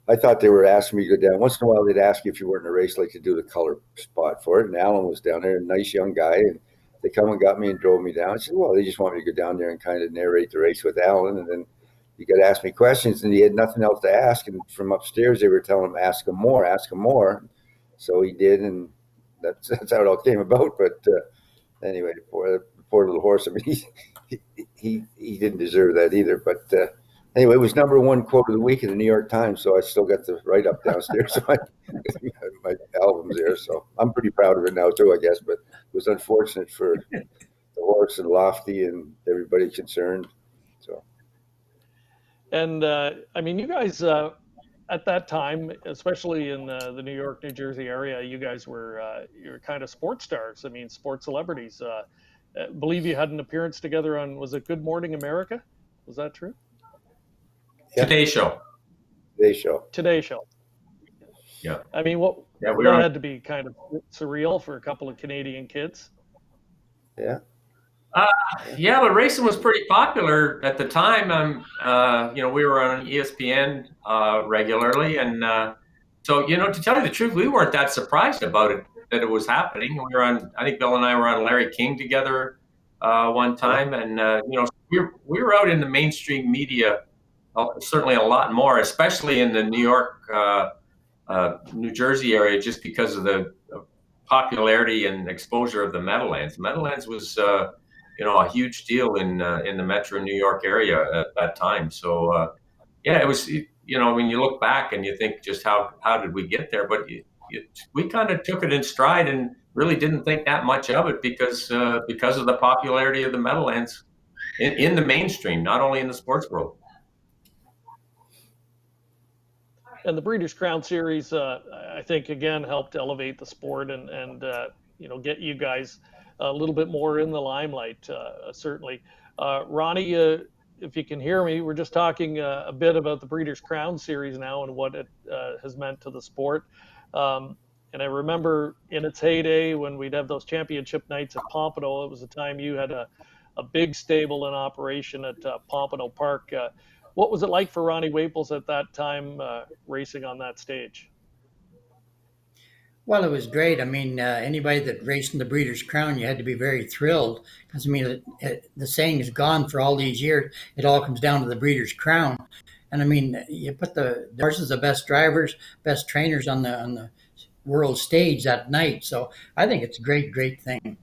I thought they were asking me to go down. Once in a while, they'd ask you if you weren't in a race, like to do the color spot for it. And Alan was down there, a nice young guy. And they come and got me and drove me down. I said, well, they just want me to go down there and kind of narrate the race with Alan. And then you got to ask me questions, and he had nothing else to ask. And from upstairs, they were telling him, ask him more, ask him more. So he did, and that's how it all came about. But anyway, poor little horse. I mean, he didn't deserve that either. But anyway, it was #1 quote of the week in the New York Times, so I still got the write-up downstairs. So my album's there, so I'm pretty proud of it now too, I guess. But it was unfortunate for the horse and Lofty and everybody concerned. So. And I mean, you guys at that time, especially in the New York, New Jersey area, you guys were kind of sports stars. I mean, sports celebrities. I believe you had an appearance together on, was it Good Morning America? Was that true? Yeah. Today Show. Today Show. Yeah. I mean, that had to be kind of surreal for a couple of Canadian kids. Yeah. Yeah, but racing was pretty popular at the time. We were on ESPN regularly, and so to tell you the truth, we weren't that surprised about it that it was happening. We were on. I think Bill and I were on Larry King together one time, and we were out in the mainstream media certainly a lot more, especially in the New York, New Jersey area, just because of the popularity and exposure of the Meadowlands. Meadowlands was a huge deal in the Metro New York area at that time. So it was, when you look back and you think just how did we get there, but we kind of took it in stride and really didn't think that much of it because of the popularity of the Meadowlands in the mainstream, not only in the sports world. And the Breeders' Crown Series, I think, again, helped elevate the sport and get you guys a little bit more in the limelight, certainly. Ronnie, if you can hear me, we're just talking a bit about the Breeders' Crown Series now and what it has meant to the sport. And I remember in its heyday when we'd have those championship nights at Pompano, it was the time you had a big stable in operation at Pompano Park. What was it like for Ronnie Waples at that time racing on that stage? Well, it was great. I mean, anybody that raced in the Breeders' Crown, you had to be very thrilled because, I mean, the saying is gone for all these years. It all comes down to the Breeders' Crown. And, I mean, you put the horses, the best drivers, best trainers on the world stage that night. So I think it's a great, great thing.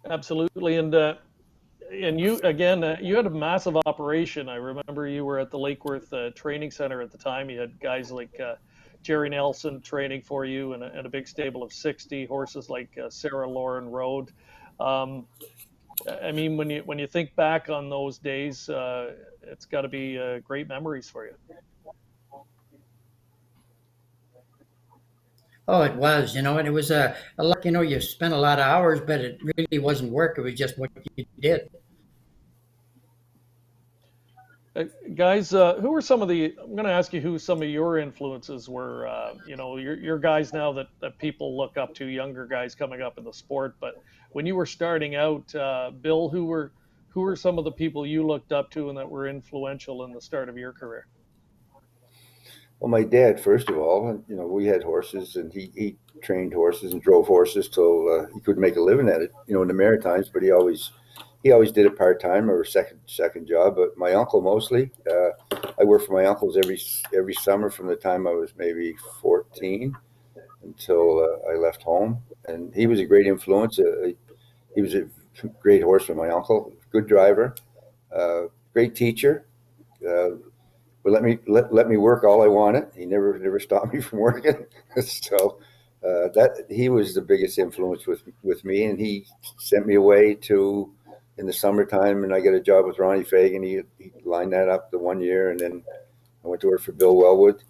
Absolutely. And you, again, you had a massive operation. I remember you were at the Lake Worth Training Center at the time. You had guys like Jerry Nelson training for you and a big stable of 60 horses like Sarah Lauren Road. I mean, when you think back on those days, it's got to be great memories for you. Oh, it was, and it was a lot, you spent a lot of hours, but it really wasn't work. It was just what you did. Guys, who were some of I'm going to ask you who some of your influences were, your guys now that people look up to, younger guys coming up in the sport. But when you were starting out, Bill, who were some of the people you looked up to and that were influential in the start of your career? Well, my dad, first of all, we had horses, and he trained horses and drove horses till he could make a living at it, in the Maritimes. But he always did it part-time or second job. But my uncle mostly, I worked for my uncles every summer from the time I was maybe 14 until I left home. And he was a great influence. He was a great horseman, my uncle, good driver, great teacher. would let me work all I wanted. He never stopped me from working. So that he was the biggest influence with me, and he sent me away to in the summertime, and I got a job with Ronnie Fagan. He lined that up the 1 year, and then I went to work for Bill Wellwood,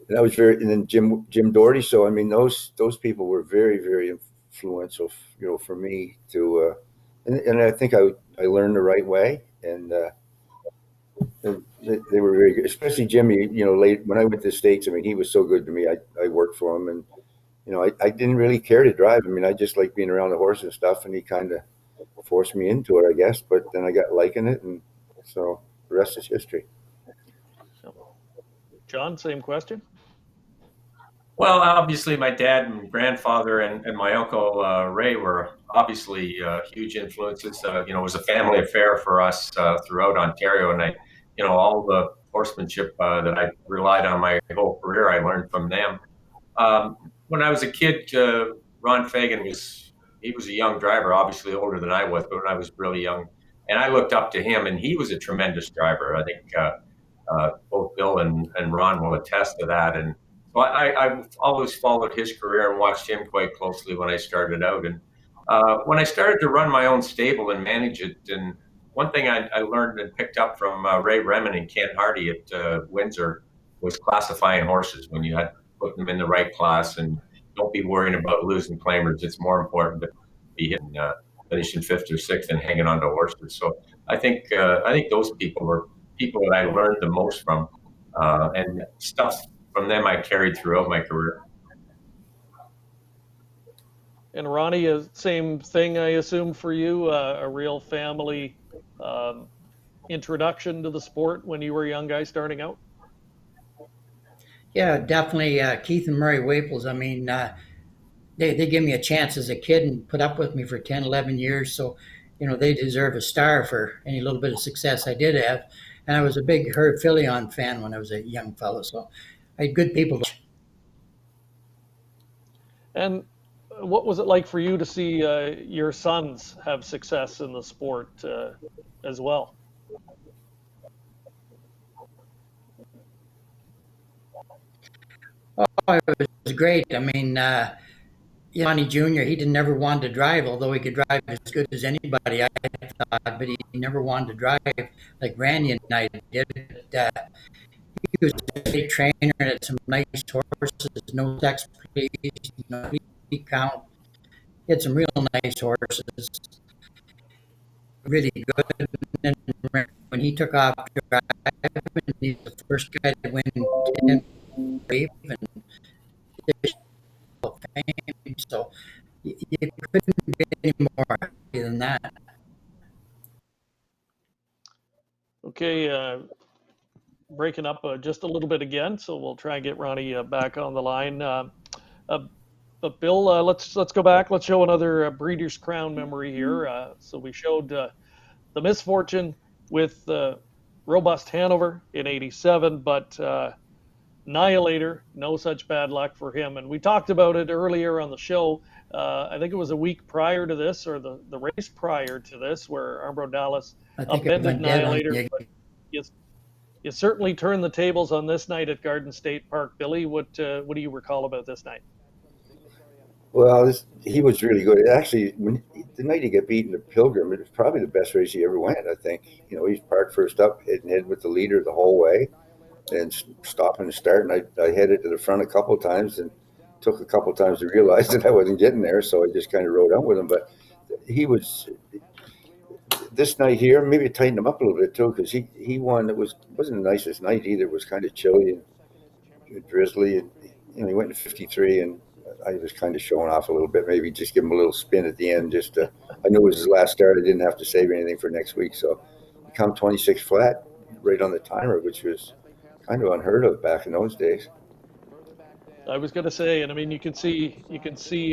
and that was and then Jim Doherty. So I mean, those people were very influential, for me to, and I think I learned the right way, and they were very good, especially Jimmy. Late when I went to the States, I mean, he was so good to me. I worked for him, and I didn't really care to drive. I mean, I just liked being around the horse and stuff, and he kind of forced me into it, I guess. But then I got liking it, and so the rest is history. John, same question. Well, obviously, my dad and grandfather and my uncle Ray were obviously huge influences. It was a family affair for us throughout Ontario, and all the horsemanship that I relied on my whole career, I learned from them. When I was a kid, Ron Fagan was a young driver, obviously older than I was, but when I was really young, and I looked up to him, and he was a tremendous driver. I think both Bill and Ron will attest to that. And so I've always followed his career and watched him quite closely when I started out. And when I started to run my own stable and manage it, and one thing I learned and picked up from Ray Remen and Ken Hardy at Windsor was classifying horses. When you had to put them in the right class, and don't be worrying about losing claimers. It's more important to be hitting, finishing 5th or 6th and hanging on to horses. So I think those people were people that I learned the most from, and stuff from them I carried throughout my career. And Ronnie, same thing, I assume, for you, a real family introduction to the sport when you were a young guy starting out? Yeah, definitely. Keith and Murray Waples, I mean, they gave me a chance as a kid and put up with me for 10, 11 years. So, they deserve a star for any little bit of success I did have. And I was a big Herb Filion fan when I was a young fellow. So I had good people. And what was it like for you to see your sons have success in the sport as well? Oh, it was great. I mean, Johnny Jr., he never wanted to drive, although he could drive as good as anybody, I thought, but he never wanted to drive like Randy and I did. He was a great trainer and had some nice horses, no sex please, no count. He had some real nice horses, really good. And then when he took off driving, he was the first guy to win 10 race and fame. So you couldn't get any more happy than that. Okay, breaking up just a little bit again, so we'll try and get Ronnie back on the line. But Bill, let's go back. Let's show another Breeders' Crown memory here. So we showed the misfortune with Robust Hanover in '87, but Annihilator, no such bad luck for him. And we talked about it earlier on the show. I think it was a week prior to this, or the race prior to this, where Arbro Dallas upended Annihilator. But you certainly turned the tables on this night at Garden State Park. Billy, what do you recall about this night? Well, he was really good. Actually, the night he got beaten at Pilgrim, it was probably the best race he ever went, I think. He's parked first up, head with the leader the whole way, and stopping and starting. I headed to the front a couple of times and took a couple of times to realize that I wasn't getting there, so I just kind of rode on with him. But he was, this night here, maybe it tightened him up a little bit too, because he won. It wasn't the nicest night either. It was kind of chilly and drizzly, and he went to 53, and I was kind of showing off a little bit, maybe just give him a little spin at the end. I knew it was his last start. I didn't have to save anything for next week. So he come 26 flat, right on the timer, which was kind of unheard of back in those days. I was going to say, and I mean, you can see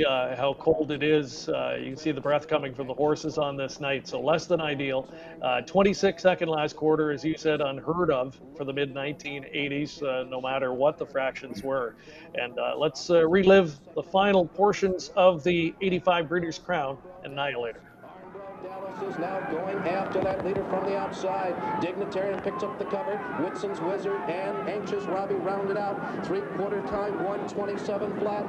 how cold it is. You can see the breath coming from the horses on this night. So less than ideal. 26-second last quarter, as you said, unheard of for the mid-1980s, no matter what the fractions were. And let's relive the final portions of the '85 Breeders' Crown Annihilator. horses now going after that leader from the outside. Dignitarian picks up the cover. Whitson's Wizard and Anxious Robbie rounded out. 3/4 time, 127 flat.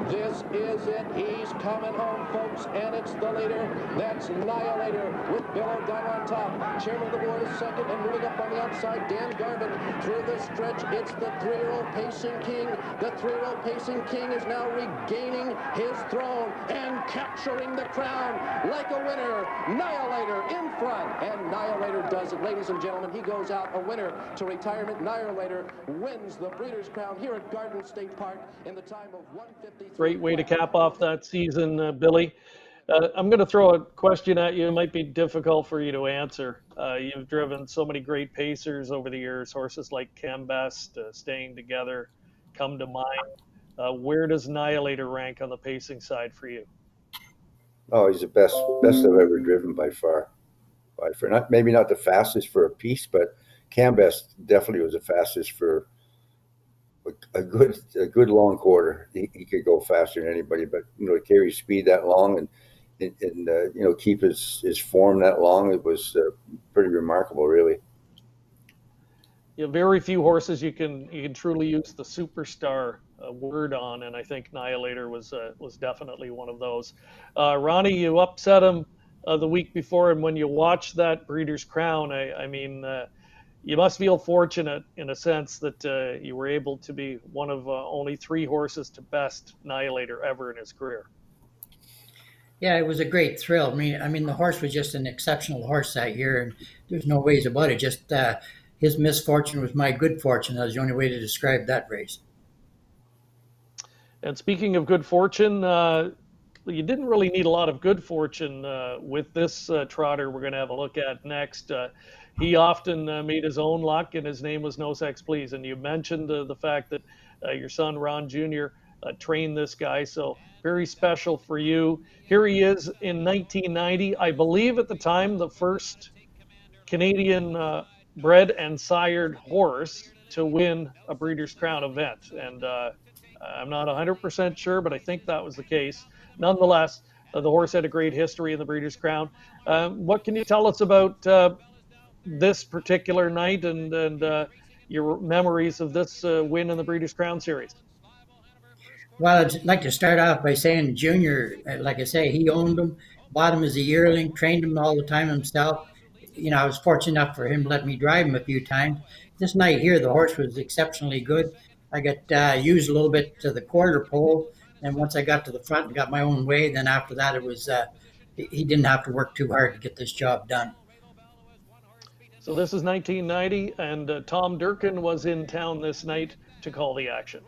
This is it. He's coming home, folks, and it's the leader. That's Annihilator with Bill O'Donnell on top. Chairman of the board is second, and moving up on the outside, Dan Garvin through the stretch. It's the 3-year-old Pacing King. The 3-year-old Pacing King is now regaining his throne and capturing the crown like a winner. Annihilator in front, and Annihilator does it. Ladies and gentlemen, he goes out a winner to retirement. Annihilator wins the Breeders' Crown here at Garden State Park in the time of 1:53. Great way to cap off that season, Billy. I'm going to throw a question at you. It might be difficult for you to answer. You've driven so many great pacers over the years, horses like Cam Best, Staying Together, come to mind. Where does Annihilator rank on the pacing side for you? Oh, he's the best I've ever driven by far. Not maybe not the fastest for a piece, but Cam Best definitely was the fastest for a good long quarter. He could go faster than anybody, but to carry speed that long and keep his form that long, it was pretty remarkable, really. Yeah, very few horses you can truly use the superstar word on, and I think Annihilator was definitely one of those. Ronnie, you upset him the week before, and when you watch that Breeders' Crown, I mean, you must feel fortunate in a sense that you were able to be one of only 3 horses to best Annihilator ever in his career. Yeah, it was a great thrill. I mean, the horse was just an exceptional horse that year, and there's no ways about it. Just his misfortune was my good fortune. That was the only way to describe that race. And speaking of good fortune, you didn't really need a lot of good fortune with this trotter we're going to have a look at next. He often made his own luck, and his name was No Sex Please. And you mentioned the fact that your son, Ron Jr., trained this guy, so very special for you. Here he is in 1990, I believe at the time, the first Canadian bred and sired horse to win a Breeders' Crown event. And I'm not 100% sure, but I think that was the case. Nonetheless, the horse had a great history in the Breeders' Crown. What can you tell us about this particular night and your memories of this win in the Breeders' Crown Series? Well, I'd like to start off by saying Junior, like I say, he owned him, bought him as a yearling, trained him all the time himself. I was fortunate enough for him to let me drive him a few times. This night here, the horse was exceptionally good. I got used a little bit to the quarter pole, and once I got to the front and got my own way, then after that, it was he didn't have to work too hard to get this job done. So this is 1990, and Tom Durkin was in town this night to call the action.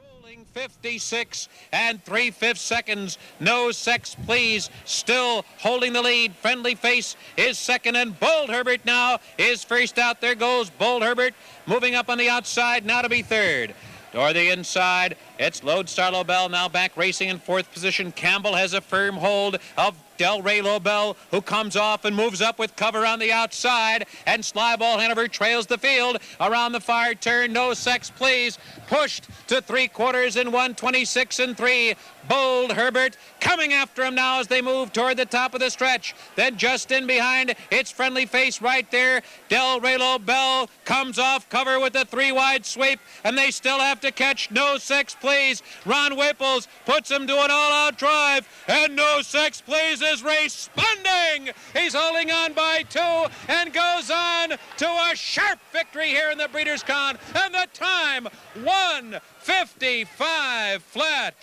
56 and 3/5 seconds. No Sex Please still holding the lead. Friendly Face is second, and Bold Herbert now is first out. There goes Bold Herbert moving up on the outside now to be third. Toward the inside, it's Lodestar Lobel now back racing in 4th position. Campbell has a firm hold of Del Rey Lobel, who comes off and moves up with cover on the outside, and Slyball Hanover trails the field around the far turn. No Sex Please pushed to 3/4 in 1:26 and 3. Bold Herbert coming after him now as they move toward the top of the stretch. Then just in behind, it's Friendly Face right there. Del Rey Lobel comes off cover with a 3-wide sweep, and they still have to catch No Sex Please. Ron Whipples puts him to an all-out drive, and No Sex Please is race spunding. He's holding on by 2 and goes on to a sharp victory here in the Breeders' Crown, and the time 1:55 flat.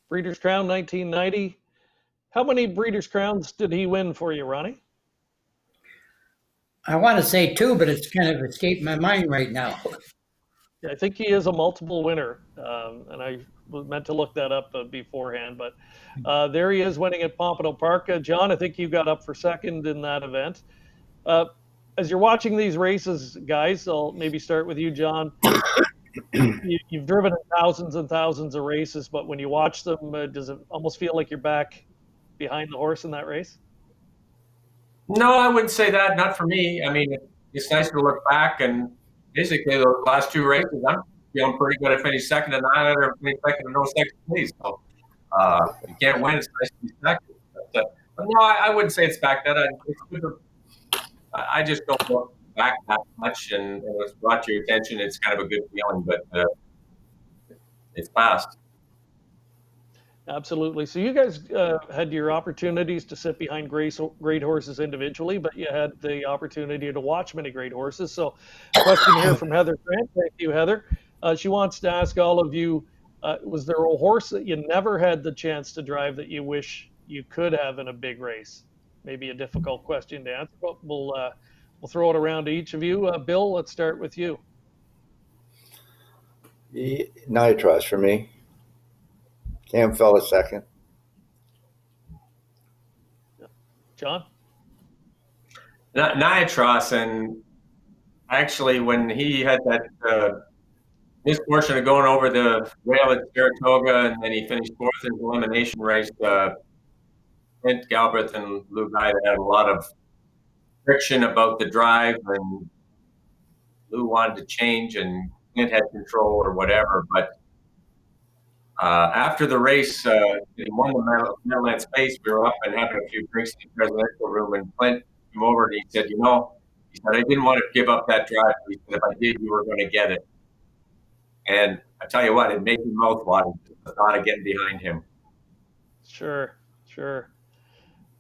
Breeders' Crown 1990. How many Breeders' Crowns did he win for you, Ronnie? I want to say 2, but it's kind of escaped my mind right now. I think he is a multiple winner, and I was meant to look that up beforehand, but there he is winning at Pompano Park. John, I think you got up for second in that event. As you're watching these races, guys, I'll maybe start with you, John. You've driven thousands and thousands of races, but when you watch them, does it almost feel like you're back behind the horse in that race? No, I wouldn't say that. Not for me. I mean, it's nice to look back, and basically those last 2 races, I'm feeling pretty good. I finished second and 9 or finished second and No Sex Please. So you can't win. It's nice to be second. But, No, I wouldn't say it's back that. I just don't look back that much, and it was brought to your attention. It's kind of a good feeling, but it's past. Absolutely. So you guys had your opportunities to sit behind great horses individually, but you had the opportunity to watch many great horses. So, question here from Heather Grant. Thank you, Heather. She wants to ask all of you: was there a horse that you never had the chance to drive that you wish you could have in a big race? Maybe a difficult question to answer, but we'll throw it around to each of you. Bill, let's start with you. Nitros for me. Cam fell a second. John? Niatros, and actually when he had that misfortune of going over the rail at Saratoga, and then he finished fourth in the elimination race, Clint Galbraith and Lou Guy had a lot of friction about the drive, and Lou wanted to change and Clint had control or whatever, but after the race, he won the Meadowlands Space. We were up and having a few drinks in the presidential room, and Clint came over and he said, I didn't want to give up that drive. He said, if I did, you were going to get it. And I tell you what, it made me mouth water, the thought of getting behind him. Sure.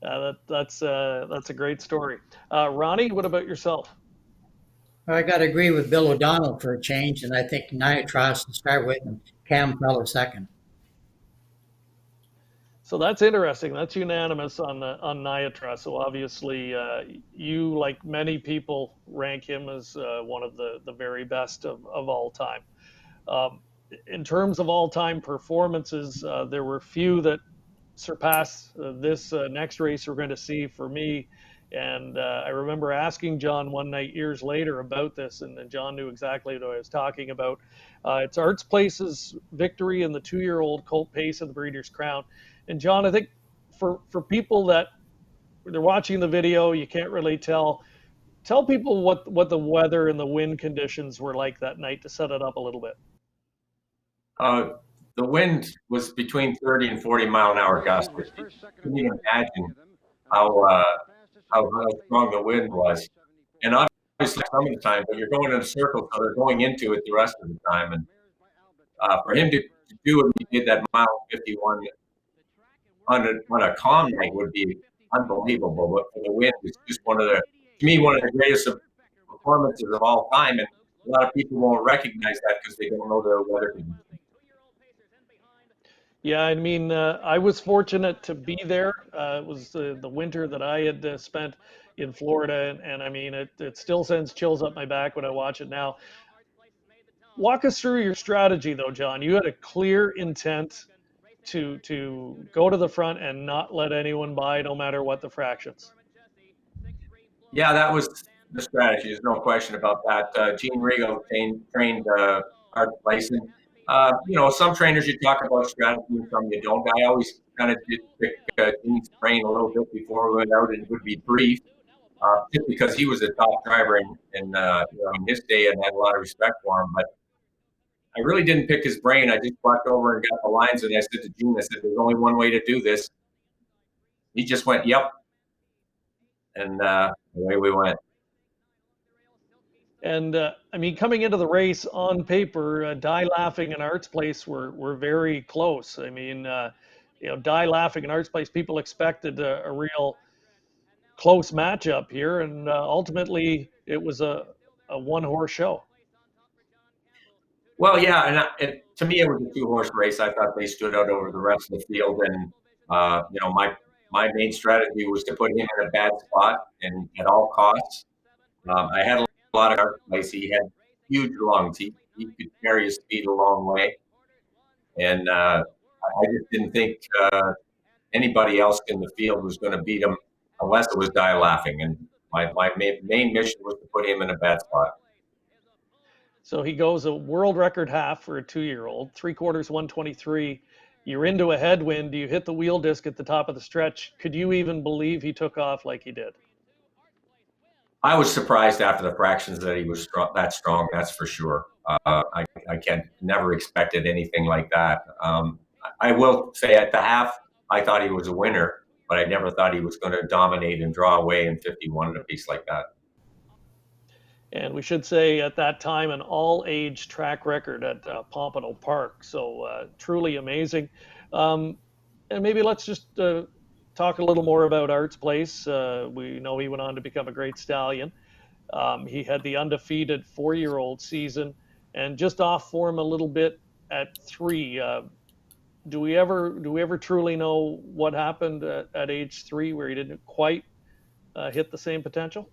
That's a great story. Ronnie, what about yourself? I got to agree with Bill O'Donnell for a change, and I think Niatros to start with, and Cam fell a second. So that's interesting. That's unanimous on Niatros. So obviously, you, like many people, rank him as one of the very best of all time. In terms of all-time performances, there were few that surpass this next race we're going to see for me. And I remember asking John one night years later about this, and John knew exactly what I was talking about. It's Arts Place's victory in the 2-year-old Colt Pace of the Breeders' Crown. And John, I think for people that they're watching the video, you can't really tell people what the weather and the wind conditions were like that night to set it up a little bit. The wind was between 30 and 40 mile an hour gusts. You couldn't even imagine how strong the wind was. And obviously some of the time, but you're going in a circle, so they're going into it the rest of the time. And for him to do what he did, that mile 51 on a calm night would be unbelievable. But for the wind, it's just one of the greatest performances of all time. And a lot of people won't recognize that because they don't know the weather conditions. Yeah, I mean, I was fortunate to be there. It was the winter that I had spent in Florida, and I mean, it still sends chills up my back when I watch it now. Walk us through your strategy, though, John. You had a clear intent to go to the front and not let anyone by, no matter what the fractions. Yeah, that was the strategy. There's no question about that. Gene Rigo trained Art Blyson. Some trainers you talk about strategy and some you don't. I always kind of did pick Gene's brain a little bit before we went out, and it would be brief, just because he was a top driver in his day and had a lot of respect for him. But I really didn't pick his brain. I just walked over and got the lines, and I said to Gene, I said, there's only one way to do this. He just went, yep. And away we went. And I mean, coming into the race on paper, Die Laughing and Arts Place were very close. I mean, Die Laughing and Arts Place, people expected a real close matchup here, and ultimately it was a one-horse show. Well, yeah, and to me it was a 2-horse race. I thought they stood out over the rest of the field, and my main strategy was to put him in a bad spot and at all costs. I had a lot of Arts Place. He had huge lungs. He could carry his speed a long way. And I just didn't think anybody else in the field was going to beat him unless it was Die Laughing. And my main mission was to put him in a bad spot. So he goes a world record half for a 2-year-old, 3/4 123. You're into a headwind. You hit the wheel disc at the top of the stretch. Could you even believe he took off like he did? I was surprised after the fractions that he was that strong. That's for sure. I never expected anything like that. I will say at the half, I thought he was a winner. but I never thought he was going to dominate and draw away in 51 at a piece like that. And we should say at that time an all-age track record at Pompano Park. So truly amazing. And maybe let's just talk a little more about Art's Place. We know he went on to become a great stallion. He had the undefeated 4-year-old season and just off form a little bit at 3. Do we ever truly know what happened at age 3 where he didn't quite hit the same potential?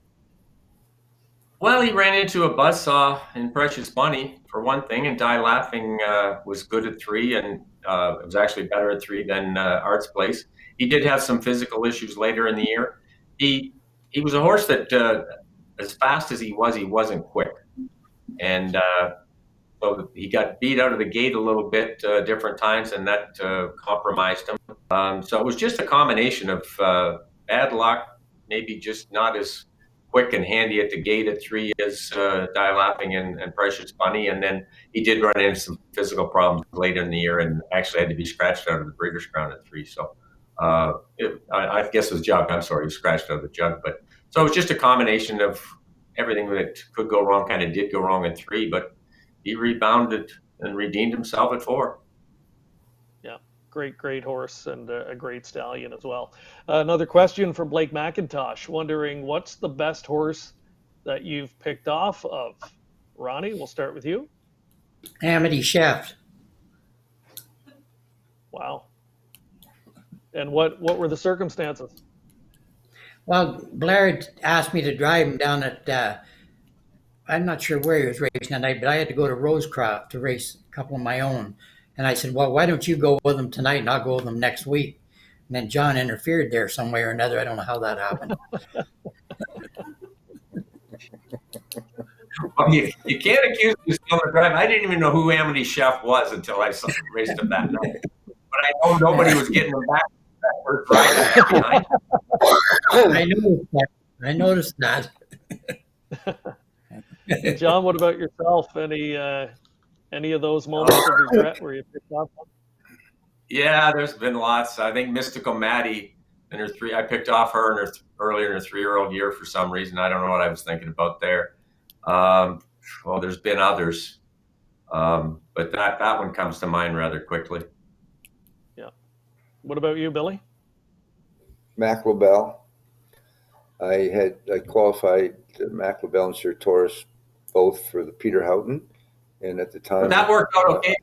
Well, he ran into a buzzsaw in Precious Bunny, for one thing, and Die Laughing was good at 3, and it was actually better at 3 than Art's Place. He did have some physical issues later in the year. He was a horse that, as fast as he wasn't quick. And so he got beat out of the gate a little bit different times, and that compromised him. So it was just a combination of bad luck, maybe just not as quick and handy at the gate at 3 as Die Laughing and Precious Bunny. And then he did run into some physical problems later in the year and actually had to be scratched out of the Breeders' Crown at 3. So I guess it was jug. I'm sorry, he was scratched out of the jug. But so it was just a combination of everything that could go wrong kind of did go wrong at 3, but he rebounded and redeemed himself at 4. Yeah, great horse and a great stallion as well. Another question from Blake McIntosh, wondering what's the best horse that you've picked off of? Ronnie, we'll start with you. Amity Chef. Wow. And what were the circumstances? Well, Blair had asked me to drive him down at, I'm not sure where he was racing that night, but I had to go to Rosecroft to race a couple of my own. And I said, well, why don't you go with them tonight and I'll go with them next week? And then John interfered there some way or another. I don't know how that happened. Well, you can't accuse me of stealing the drive. I didn't even know who Amity Chef was until I raced him that night. But I know nobody was getting him back that first ride behind. I noticed that. John, what about yourself? Any of those moments of regret where you picked up one? Yeah, there's been lots. I think Mystical Maddie and her 3. I picked off her in earlier in her 3-year-old year for some reason. I don't know what I was thinking about there. Well, there's been others, but that one comes to mind rather quickly. Yeah. What about you, Billy? Mac LaBelle. I qualified Mac LaBelle and Sir Taurus both for the Peter Houghton, and at the time but that worked out okay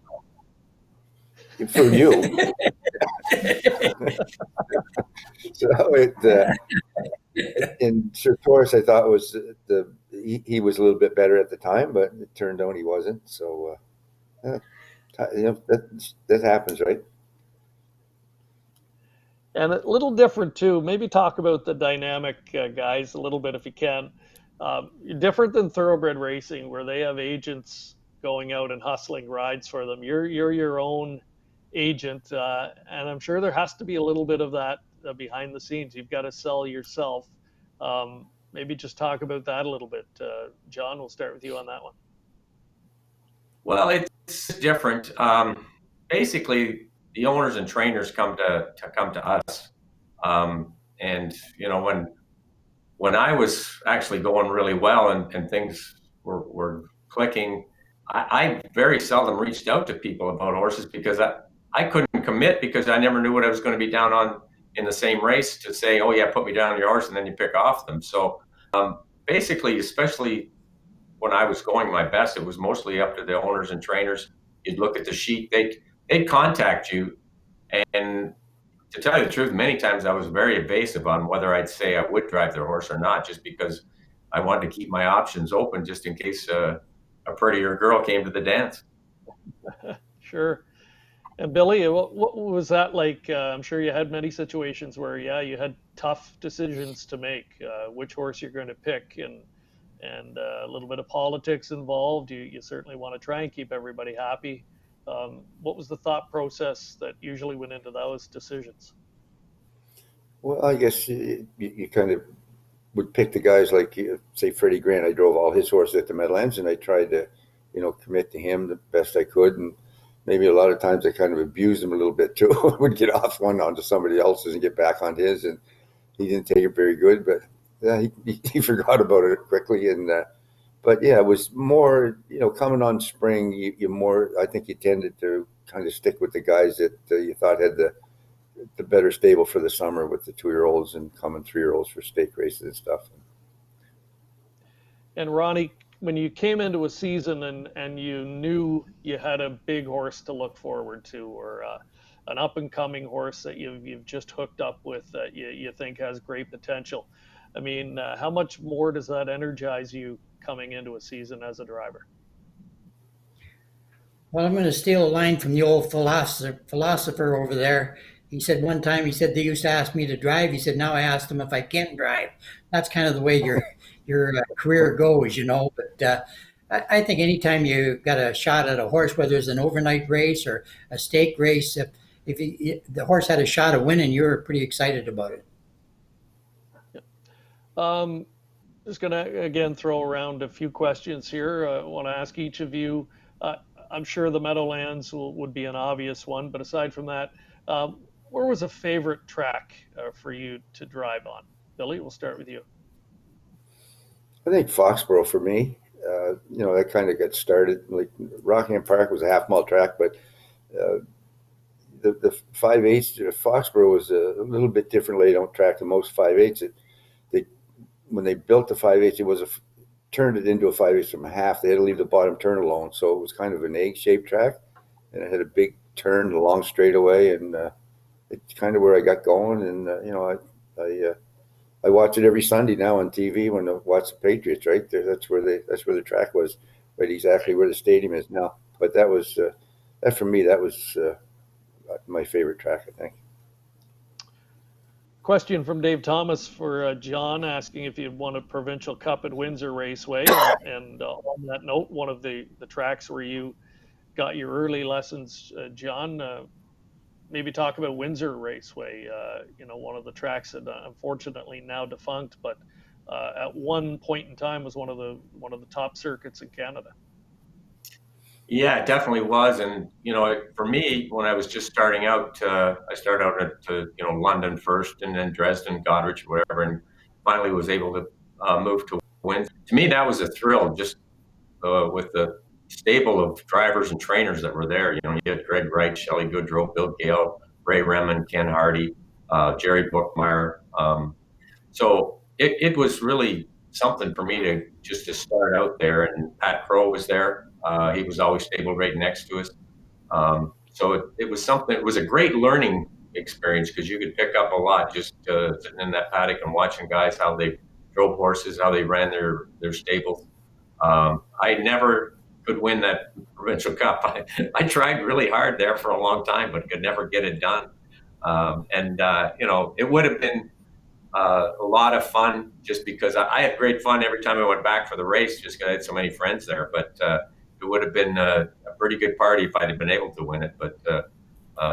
for you. So in Sir Taurus, I thought he was a little bit better at the time, but it turned out he wasn't. So that happens, right? And a little different too. Maybe talk about the dynamic, guys, a little bit if you can. Different than thoroughbred racing, where they have agents going out and hustling rides for them. You're your own agent, and I'm sure there has to be a little bit of that behind the scenes. You've got to sell yourself. Maybe just talk about that a little bit. John, we'll start with you on that one. Well, it's different. Basically, the owners and trainers come to us, and you know when I was actually going really well and things were clicking, I very seldom reached out to people about horses because I couldn't commit because I never knew what I was going to be down on in the same race to say, oh yeah, put me down on your horse, and then you pick off them. So basically, especially when I was going my best, it was mostly up to the owners and trainers. You'd look at the sheet, they'd contact you, and to tell you the truth, many times I was very evasive on whether I'd say I would drive their horse or not, just because I wanted to keep my options open just in case a prettier girl came to the dance. Sure. And Billy, what was that like? I'm sure you had many situations where, yeah, you had tough decisions to make, which horse you're going to pick, and a little bit of politics involved. You certainly want to try and keep everybody happy. What was the thought process that usually went into those decisions? Well, I guess you kind of would pick the guys like, say, Freddie Grant. I drove all his horses at the Meadowlands, and I tried to, commit to him the best I could. And maybe a lot of times I kind of abused him a little bit too. I would get off one onto somebody else's and get back on his, and he didn't take it very good. But yeah, he forgot about it quickly. And but yeah, it was more, coming on spring, you more, I think you tended to kind of stick with the guys that you thought had the better stable for the summer, with the 2-year-olds and coming 3-year-olds for stake races and stuff. And Ronnie, when you came into a season and you knew you had a big horse to look forward to, or an up and coming horse that you've just hooked up with that you think has great potential, I mean, how much more does that energize you coming into a season as a driver? Well, I'm going to steal a line from the old philosopher over there. He said one time, he said, they used to ask me to drive. He said, now I ask them if I can drive. That's kind of the way your career goes, But I think anytime you got a shot at a horse, whether it's an overnight race or a stake race, if the horse had a shot of winning, you're pretty excited about it. Just going to, again, throw around a few questions here. I want to ask each of you. I'm sure the Meadowlands would be an obvious one, but aside from that, where was a favorite track for you to drive on? Billy, we'll start with you. I think Foxborough for me. That kind of got started. Like Rockingham Park was a half-mile track, but the 5/8 Foxborough was a little bit different layout track than most 5/8s. When they built the 5/8, it was turned it into a 5/8 from a half. They had to leave the bottom turn alone, so it was kind of an egg-shaped track, and it had a big turn, a long straightaway, and it's kind of where I got going. And I watch it every Sunday now on TV when I watch the Patriots. Right there, that's where the track was, right exactly where the stadium is now. But that was that for me. That was my favorite track, I think. Question from Dave Thomas for John, asking if you'd won a provincial cup at Windsor Raceway. And on that note, one of the tracks where you got your early lessons, John, maybe talk about Windsor Raceway, one of the tracks that unfortunately now defunct, but at one point in time was one of the top circuits in Canada. Yeah, it definitely was. And, for me, when I was just starting out, I started out at, London first, and then Dresden, Goderich, whatever, and finally was able to move to Windsor. To me, that was a thrill, just with the stable of drivers and trainers that were there. You had Greg Wright, Shelley Goodrow, Bill Gale, Ray Remen, Ken Hardy, Jerry Bookmeyer. So it was really something for me to start out there. And Pat Crow was there. He was always stable right next to us. So it was something. It was a great learning experience because you could pick up a lot just sitting in that paddock and watching guys, how they drove horses, how they ran their stables. I never could win that provincial cup. I tried really hard there for a long time, but could never get it done. It would have been a lot of fun just because I had great fun every time I went back for the race, just because I had so many friends there. But it would have been a pretty good party if I'd have been able to win it, but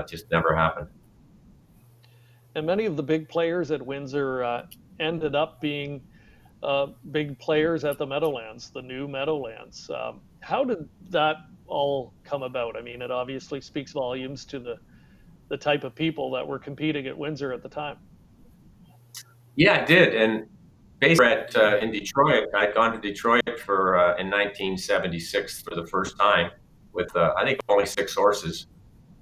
just never happened. And many of the big players at Windsor ended up being big players at the Meadowlands, the new Meadowlands. How did that all come about? I mean, it obviously speaks volumes to the type of people that were competing at Windsor at the time. Yeah, it did. And based in Detroit, I'd gone to Detroit for in 1976 for the first time with I think only 6 horses.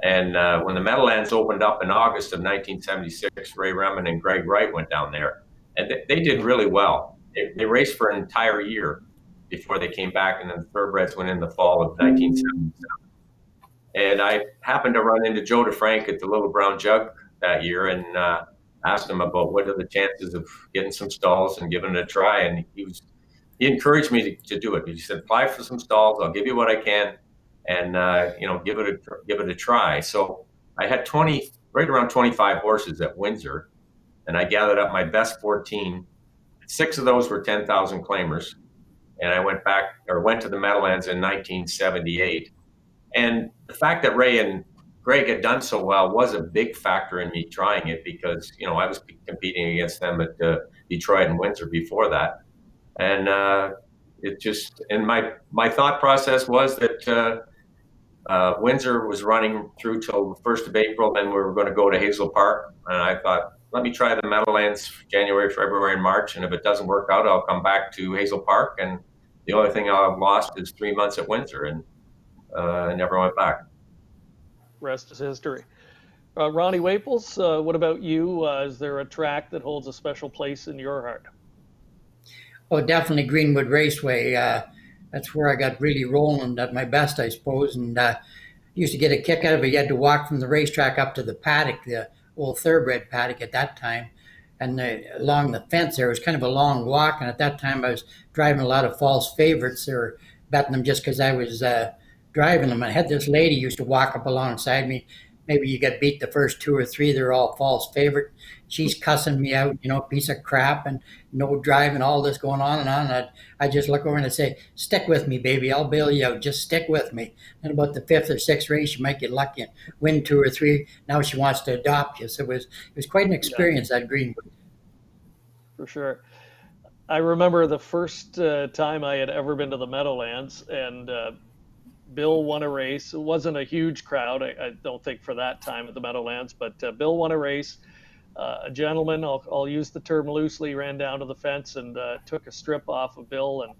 And when the Meadowlands opened up in August of 1976, Ray Remen and Greg Wright went down there, and they did really well. They raced for an entire year before they came back, and then the thoroughbreds went in the fall of 1977. And I happened to run into Joe DeFrank at the Little Brown Jug that year and asked him about what are the chances of getting some stalls and giving it a try. And he encouraged me to do it. He said, apply for some stalls. I'll give you what I can, and give it a try. So I had right around 25 horses at Windsor, and I gathered up my best 14. 6 of those were 10,000 claimers, and I went to the Meadowlands in 1978. And the fact that Ray and Greg had done so well was a big factor in me trying it because, I was competing against them at Detroit and Windsor before that. And my thought process was that Windsor was running through till the 1st of April, then we were going to go to Hazel Park. And I thought, let me try the Meadowlands January, February, and March. And if it doesn't work out, I'll come back to Hazel Park. And the only thing I've lost is 3 months at Windsor, and I never went back. Rest is history. Ronnie Waples, what about you? Is there a track that holds a special place in your heart? Oh, definitely Greenwood Raceway. That's where I got really rolling at my best, I suppose. And used to get a kick out of it. You had to walk from the racetrack up to the paddock, the old thoroughbred paddock at that time. And along the fence there was kind of a long walk. And at that time I was driving a lot of false favorites. They were betting them just because I was driving them. I had this lady used to walk up alongside me. Maybe you get beat the first 2 or 3, they're all false favorite. She's cussing me out, piece of crap and no driving, all this going on and on. And I just look over and I say, stick with me, baby. I'll bail you out. Just stick with me. And about the 5th or 6th race, you might get lucky and win 2 or 3. Now she wants to adopt you. So it was quite an experience at Greenwood. For sure. I remember the first time I had ever been to the Meadowlands, and Bill won a race. It wasn't a huge crowd, I don't think, for that time at the Meadowlands, but Bill won a race. A gentleman, I'll use the term loosely, ran down to the fence and took a strip off of Bill and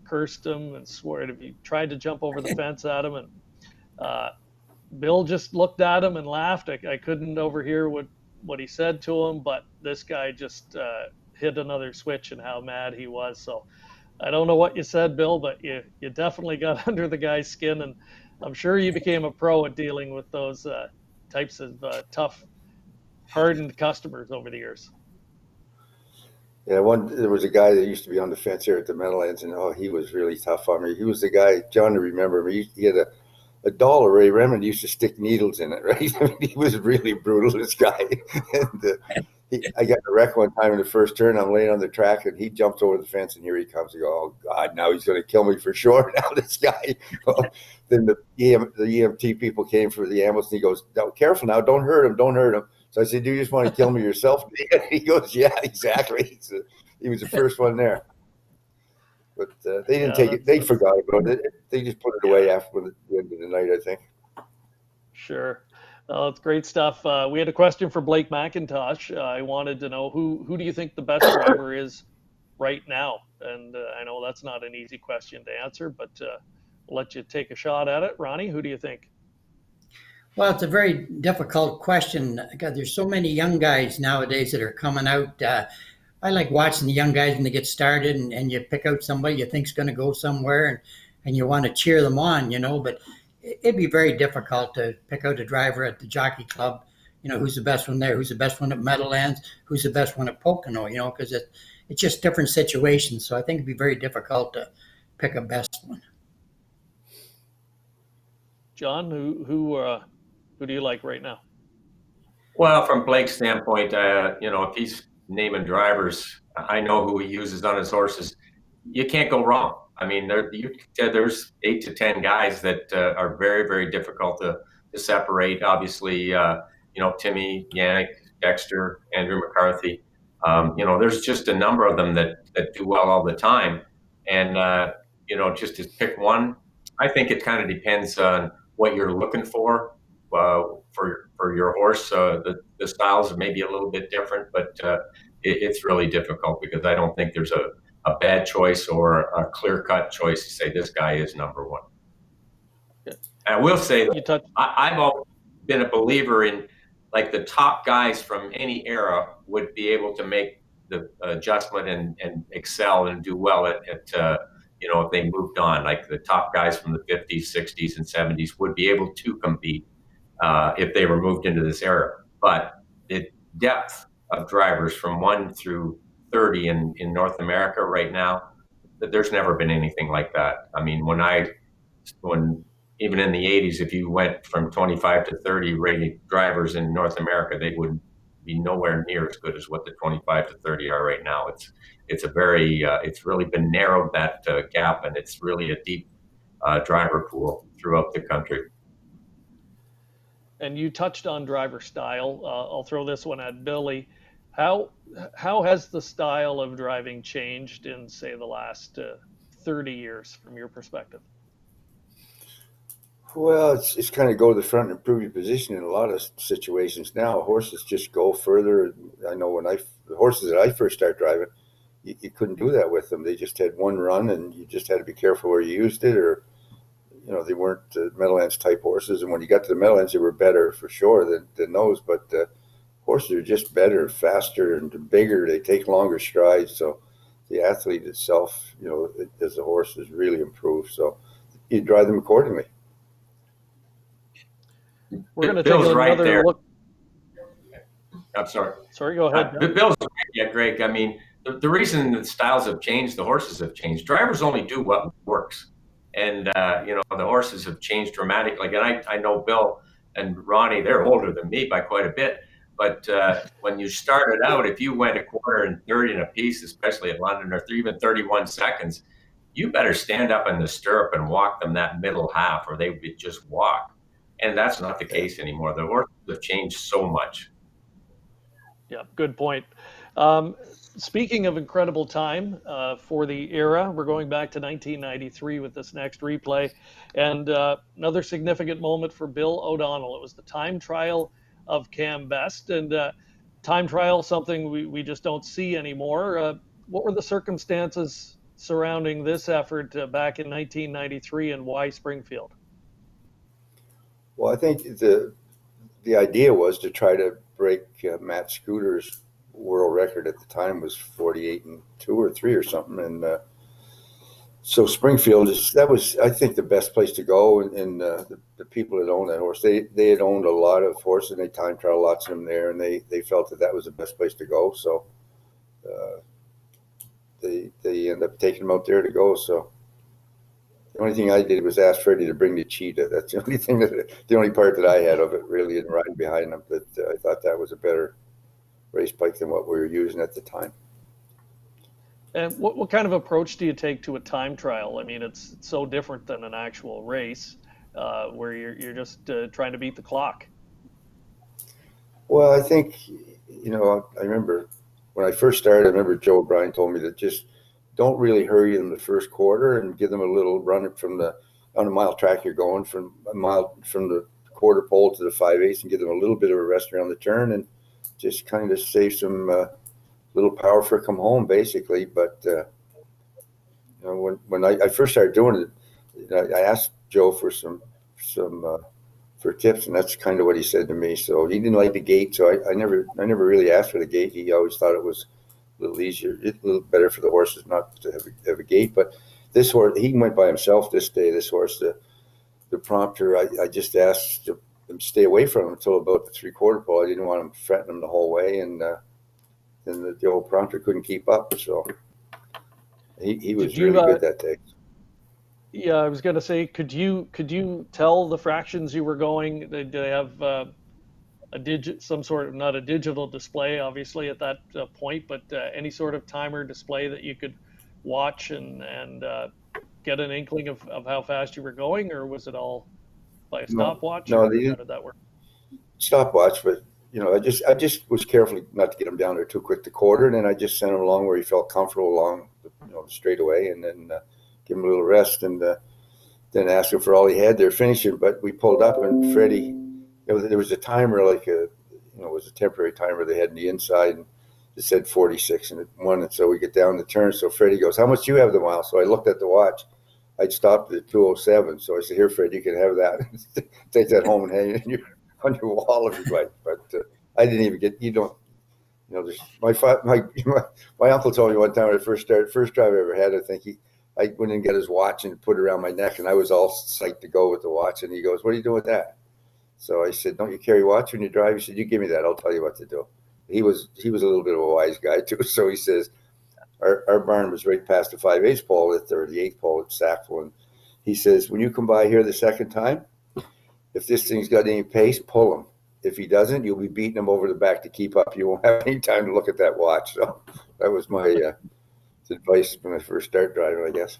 cursed him and swore if he tried to jump over the fence at him. And Bill just looked at him and laughed. I couldn't overhear what he said to him, but this guy just hit another switch and how mad he was. So I don't know what you said, Bill, but you definitely got under the guy's skin, and I'm sure you became a pro at dealing with those types of tough, hardened customers over the years. Yeah, there was a guy that used to be on the fence here at the Meadowlands, and he was really tough on me. He was the guy, John, to remember me. He had a doll of Ray Remond, used to stick needles in it, right? I mean, he was really brutal, this guy. And I got in a wreck one time in the first turn. I'm laying on the track, and he jumps over the fence, and here he comes. I go, oh, God, now he's going to kill me for sure. Now this guy. Then the EMT people came for the ambulance, and he goes, no, careful now. Don't hurt him. Don't hurt him. So I said, do you just want to kill me yourself? He goes, yeah, exactly. He was the first one there. But they didn't take it. They forgot about it. They just put it away after the end of the night, I think. Sure. It's great stuff. We had a question for Blake McIntosh. I wanted to know who do you think the best driver is right now? And I know that's not an easy question to answer, but we'll let you take a shot at it. Ronnie, who do you think? Well, it's a very difficult question. God, there's so many young guys nowadays that are coming out. I like watching the young guys when they get started, and you pick out somebody you think's going to go somewhere, and you want to cheer them on, But it'd be very difficult to pick out a driver at the Jockey Club, who's the best one there, who's the best one at Meadowlands, who's the best one at Pocono, because it's just different situations. So I think it'd be very difficult to pick a best one. John, who do you like right now? Well, from Blake's standpoint, if he's naming drivers, I know who he uses on his horses. You can't go wrong. I mean, there's 8 to 10 guys that are very, very difficult to separate. Obviously, Timmy, Yannick, Dexter, Andrew McCarthy. There's just a number of them that do well all the time. And, just to pick one, I think it kind of depends on what you're looking for your horse. The styles may be a little bit different, but it's really difficult because I don't think there's a bad choice or a clear-cut choice to say this guy is number one. And I will say that I've always been a believer in, like, the top guys from any era would be able to make the adjustment and excel and do well at if they moved on. Like the top guys from the 50s, 60s, and 70s would be able to compete if they were moved into this era. But the depth of drivers from 1 through 30 in North America right now, there's never been anything like that. I mean, when even in the 80s, if you went from 25 to 30 rated drivers in North America, they would be nowhere near as good as what the 25 to 30 are right now. It's really been narrowed, that gap, and it's really a deep driver pool throughout the country. And you touched on driver style. I'll throw this one at Billy. How has the style of driving changed in, say, the last 30 years from your perspective? Well, it's kind of go to the front and improve your position in a lot of situations now. Horses just go further. I know the horses that I first started driving, you couldn't do that with them. They just had one run, and you just had to be careful where you used it, or they weren't Meadowlands type horses. And when you got to the Meadowlands, they were better for sure than those. But horses are just better, faster, and bigger. They take longer strides. So the athlete itself, as a horse, is really improved. So you drive them accordingly. We're going to take Bill's right another there. look. I'm sorry. Sorry, go ahead. Bill's right. Yeah, Greg. I mean, the reason the styles have changed, the horses have changed. Drivers only do what works. And, the horses have changed dramatically. And I know Bill and Ronnie, they're older than me by quite a bit. But when you started out, if you went a quarter and 30 and a piece, especially at London, or even 31 seconds, you better stand up in the stirrup and walk them that middle half, or they would just walk. And that's not the case anymore. The horses have changed so much. Yeah, good point. Speaking of incredible time for the era, we're going back to 1993 with this next replay. And another significant moment for Bill O'Donnell. It was the time trial of Cam Best. And time trial, something we just don't see anymore. What were the circumstances surrounding this effort back in 1993, and why Springfield? Well, I think the idea was to try to break Matt Scooter's world record at the time was 48-2 or 3 or something, and so Springfield was I think the best place to go, and the people that owned that horse, they had owned a lot of horses, and they time trial lots of them there, and they felt that was the best place to go, so they ended up taking them out there to go. So the only thing I did was ask Freddie to bring the cheetah. That's the only part that I had of it, really, and riding behind him. But I thought that was a better race bike than what we were using at the time. And what kind of approach do you take to a time trial? I mean, it's so different than an actual race where you're just trying to beat the clock. Well, I think, I remember when I first started, I remember Joe O'Brien told me that just don't really hurry in the first quarter and give them a little run on a mile track you're going from a mile from the quarter pole to the 5/8 and give them a little bit of a rest around the turn and just kind of save some little power for come home, basically. But when I first started doing it, I asked Joe for some for tips, and that's kind of what he said to me. So he didn't like the gate, so I never really asked for the gate. He always thought it was a little easier, a little better for the horses not to have a gate. But this horse, he went by himself this day. This horse, the prompter, I just asked to stay away from him until about the 3/4 pole. I didn't want him fretting him the whole way, and then the old prompter couldn't keep up. So he was really good that day. Yeah, I was going to say, could you tell the fractions you were going? Did they have some sort of, not a digital display, obviously, at that point, but any sort of timer display that you could watch and get an inkling of how fast you were going, or was it all by a stopwatch? No, how did that work? Stopwatch, but I just was careful not to get him down there too quick to quarter, and then I just sent him along where he felt comfortable along, the straightaway, and then give him a little rest, and then ask him for all he had there finishing. But we pulled up, and Freddie, there was a timer, like it was a temporary timer they had in the inside, and it said 46 and 1, and so we get down the turn. So Freddie goes, "How much do you have the mile?" So I looked at the watch. I'd stopped at 2:07, so I said, "Here, Fred, you can have that. Take that home and hang it on your wall if you like." But I didn't even get. My uncle told me one time when I first drive I ever had, I went and got his watch and put it around my neck, and I was all psyched to go with the watch. And he goes, "What are you doing with that?" So I said, "Don't you carry a watch when you drive?" He said, "You give me that. I'll tell you what to do." He was a little bit of a wise guy too. So he says, our barn was right past the 5/8 pole, the 38th pole at Sackville. And he says, "When you come by here the second time, if this thing's got any pace, pull him. If he doesn't, you'll be beating him over the back to keep up. You won't have any time to look at that watch." So that was my advice when I first started driving, I guess.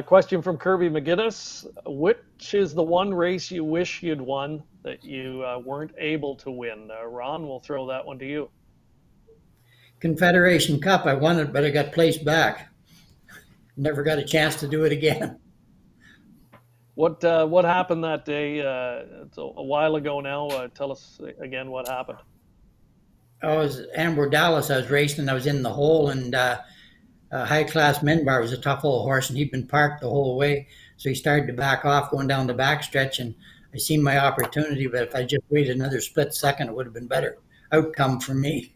Question from Kirby McGinnis. Which is the one race you wish you'd won that you weren't able to win? Ron, we'll throw that one to you. Confederation Cup, I won it, but I got placed back. Never got a chance to do it again. What happened that day? It's a while ago now. Tell us again what happened. I was Amber Dallas. I was racing and I was in the hole, and High Class Minbar was a tough old horse, and he'd been parked the whole way. So he started to back off going down the back stretch, and I seen my opportunity, but if I just waited another split second, it would have been better outcome for me.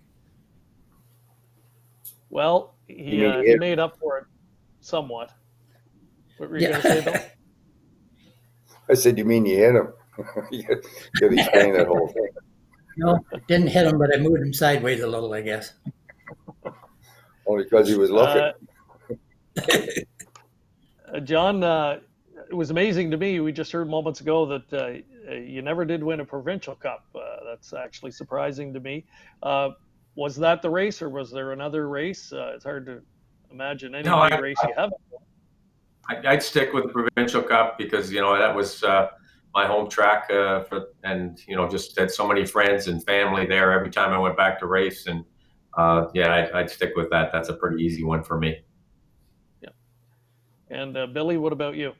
Well, he made up for it somewhat. What were you going to say, Bill? I said, you mean you hit him? You could explain that whole thing. No, didn't hit him, but I moved him sideways a little, I guess. Only because he was looking. John, it was amazing to me. We just heard moments ago that you never did win a provincial cup. That's actually surprising to me. Was that the race, or was there another race? It's hard to imagine any race you haven't won. I'd stick with the provincial cup because that was my home track, and just had so many friends and family there every time I went back to race, and I'd stick with that. That's a pretty easy one for me. Yeah. And Billy, what about you?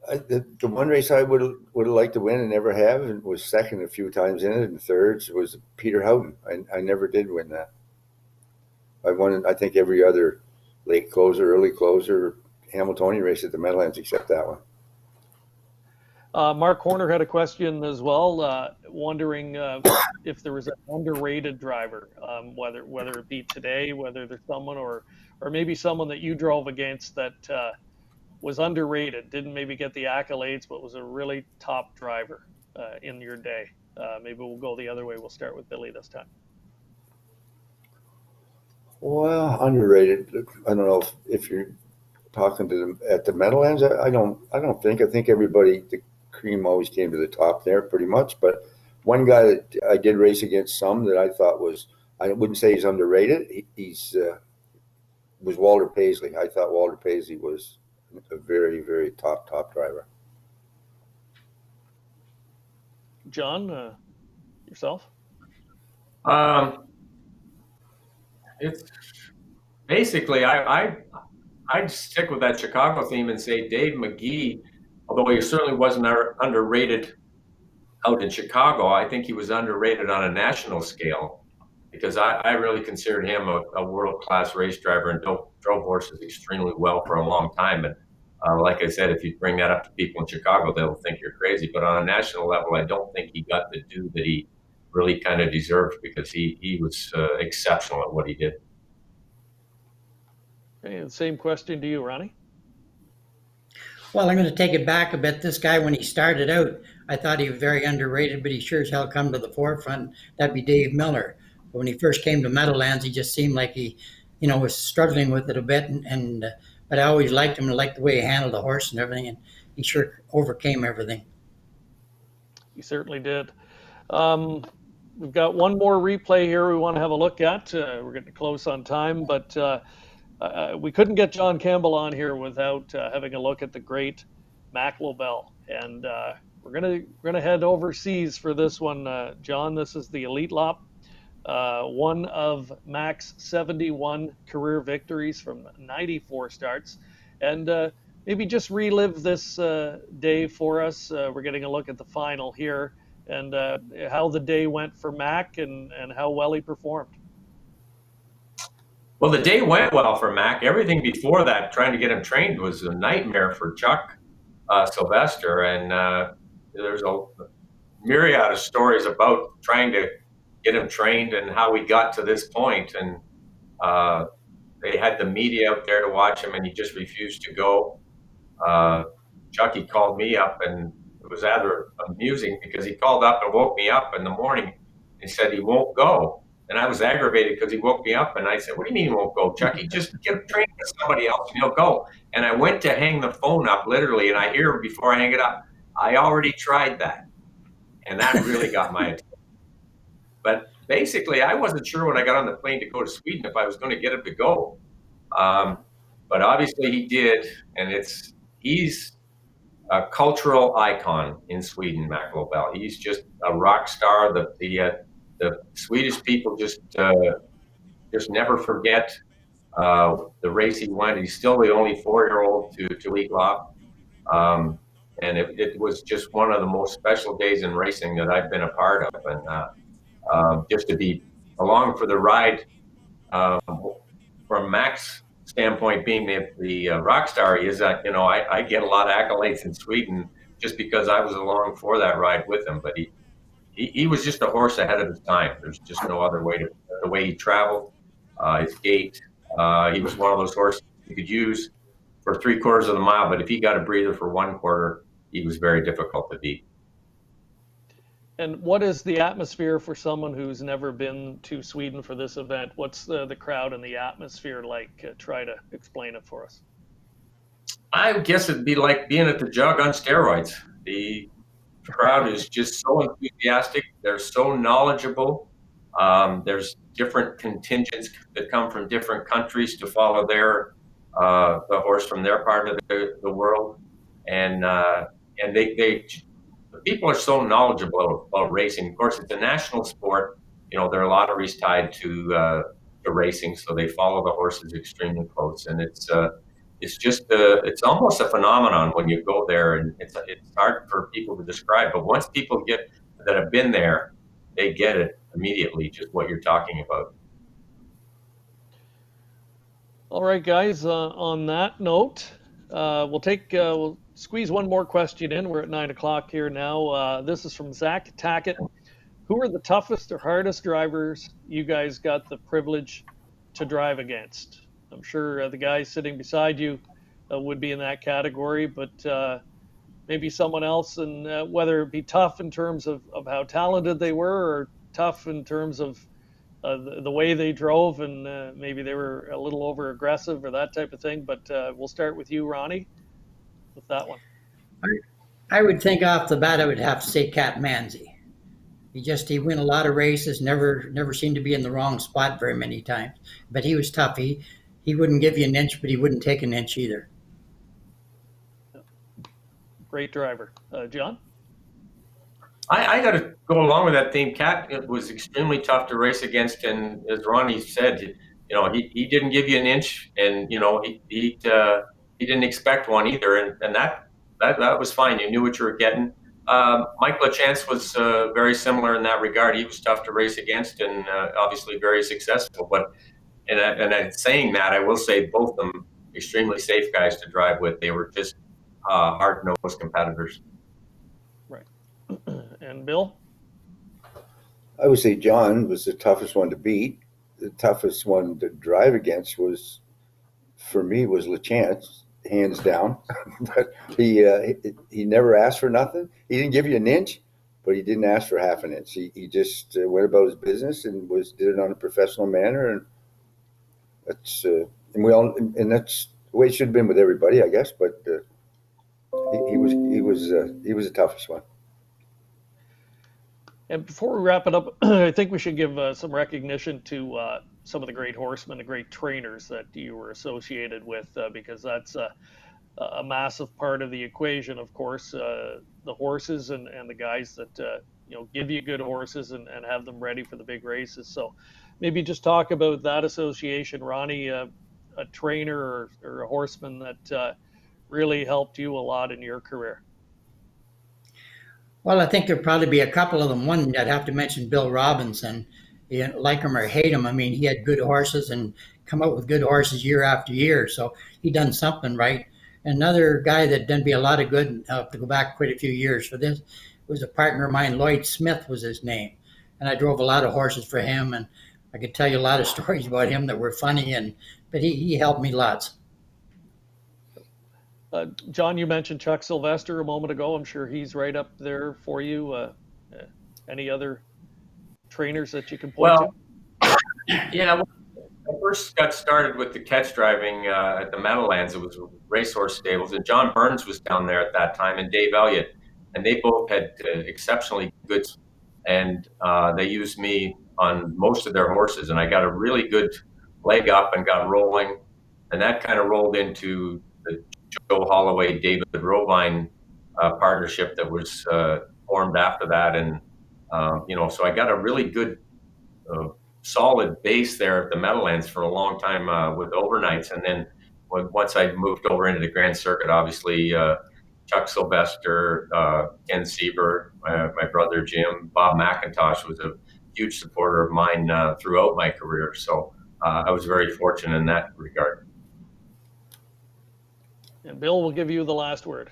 The one race I would have liked to win and never have, and was second a few times in it and thirds, was Peter Houghton. I never did win that. I won, I think, every other late closer, early closer, Hamiltonian race at the Meadowlands except that one. Mark Horner had a question as well, wondering if there was an underrated driver, whether it be today, whether there's someone or maybe someone that you drove against that was underrated, didn't maybe get the accolades, but was a really top driver in your day. Maybe we'll go the other way. We'll start with Billy this time. Well, underrated. I don't know if you're talking to them at the Meadowlands. I don't think. I think everybody, the cream always came to the top there pretty much. But one guy that I did race against some that I thought was, I wouldn't say he's underrated. Was Walter Paisley. I thought Walter Paisley was a very, very top driver. John, yourself? It's basically I'd stick with that Chicago theme and say Dave McGee, although he certainly wasn't underrated out in Chicago, I think he was underrated on a national scale because I really considered him a world-class race driver and drove horses extremely well for a long time. And like I said, if you bring that up to people in Chicago, they'll think you're crazy. But on a national level, I don't think he got the due that he really kind of deserved because he was exceptional at what he did. Okay, the same question to you, Ronnie. Well, I'm going to take it back a bit. This guy, when he started out, I thought he was very underrated, but he sure as hell come to the forefront. That'd be Dave Miller. But when he first came to Meadowlands, he just seemed like he, was struggling with it a bit. But I always liked him and liked the way he handled the horse and everything, and he sure overcame everything. He certainly did. We've got one more replay here we want to have a look at. We're getting close on time, but we couldn't get John Campbell on here without having a look at the great Mac Lobel. And we're gonna head overseas for this one, John. This is the Elite Lop, one of Mac's 71 career victories from 94 starts. And maybe just relive this day for us. We're getting a look at the final here and how the day went for Mac and how well he performed. Well, the day went well for Mac. Everything before that, trying to get him trained, was a nightmare for Chuck Sylvester. And there's a myriad of stories about trying to get him trained and how he got to this point. And they had the media out there to watch him, and he just refused to go. Chucky called me up, and it was rather amusing because he called up and woke me up in the morning and said he won't go. And I was aggravated because he woke me up, and I said, "What do you mean he won't go, Chucky? Just get him trained with somebody else and he'll go." And I went to hang the phone up literally, and I hear him before I hang it up, "I already tried that." And that really got my attention. But basically, I wasn't sure when I got on the plane to go to Sweden if I was going to get him to go. But obviously he did, and he's a cultural icon in Sweden, Mac Lobel. He's just a rock star. The Swedish people just never forget the race he won. He's still the only 4-year-old to Elite Lop. And it was just one of the most special days in racing that I've been a part of. And just to be along for the ride, from Mac's standpoint, being the rock star he is, I get a lot of accolades in Sweden just because I was along for that ride with him. But he was just a horse ahead of his time. There's just no other way to, the way he traveled, his gait. He was one of those horses you could use for 3/4 of the mile, but if he got a breather for 1/4, he was very difficult to beat. And what is the atmosphere for someone who's never been to Sweden for this event? What's the crowd and the atmosphere like? Try to explain it for us. I guess it'd be like being at the jug on steroids. The crowd is just so enthusiastic. They're so knowledgeable. There's different contingents that come from different countries to follow the horse from their part of the world, and the people are so knowledgeable about racing. Of course, it's a national sport. There are lotteries tied to racing, so they follow the horses extremely close, and it's just it's almost a phenomenon when you go there, and it's hard for people to describe. But once people that have been there, they get it immediately, just what you're talking about. All right, guys. On that note, we'll squeeze one more question in. We're at 9 o'clock here now. This is from Zach Tackett. Who are the toughest or hardest drivers you guys got the privilege to drive against? I'm sure the guys sitting beside you would be in that category, but maybe someone else, and whether it be tough in terms of how talented they were, or tough in terms of the way they drove, and maybe they were a little over aggressive or that type of thing. But we'll start with you, Ronnie, with that one. I would think off the bat I would have to say Cat Manzi. He win a lot of races, never seemed to be in the wrong spot very many times. But he was tough. He wouldn't give you an inch, but he wouldn't take an inch either. Great driver. John? I got to go along with that theme. Cat, it was extremely tough to race against, and as Ronnie said, he didn't give you an inch, and he didn't expect one either, and that was fine. You knew what you were getting. Mike LaChance was very similar in that regard. He was tough to race against, and obviously very successful. But and saying that, I will say both of them extremely safe guys to drive with. They were just hard-nosed competitors. Right. And Bill? I would say John was the toughest one to beat. The toughest one to drive against for me, was LaChance, hands down. But he never asked for nothing. He didn't give you an inch, but he didn't ask for half an inch. He just went about his business and did it on a professional manner, and that's the way it should have been with everybody, I guess. But he was the toughest one. And before we wrap it up, I think we should give some recognition to some of the great horsemen, the great trainers that you were associated with, because that's a massive part of the equation, of course. The horses and the guys that give you good horses and have them ready for the big races. So maybe just talk about that association, Ronnie, a trainer or a horseman that really helped you a lot in your career. Well, I think there'd probably be a couple of them. One, I'd have to mention Bill Robinson. Like him or hate him, I mean, he had good horses and come out with good horses year after year. So he done something right. Another guy that done me a lot of good, to go back quite a few years for this, was a partner of mine. Lloyd Smith was his name. And I drove a lot of horses for him. And I could tell you a lot of stories about him that were funny. But he helped me lots. John, you mentioned Chuck Sylvester a moment ago. I'm sure he's right up there for you. Any other trainers that you can point to? Yeah, when I first got started with the catch driving at the Meadowlands, it was racehorse stables, and John Burns was down there at that time, and Dave Elliott, and they both had exceptionally good, and they used me on most of their horses, and I got a really good leg up and got rolling, and that kind of rolled into the Joe Holloway, David Rovine partnership that was formed after that. And, so I got a really good, solid base there at the Meadowlands for a long time with overnights. And then once I moved over into the Grand Circuit, obviously Chuck Sylvester, Ken Sieber, my brother Jim, Bob McIntosh was a huge supporter of mine throughout my career. So I was very fortunate in that regard. And Bill will give you the last word.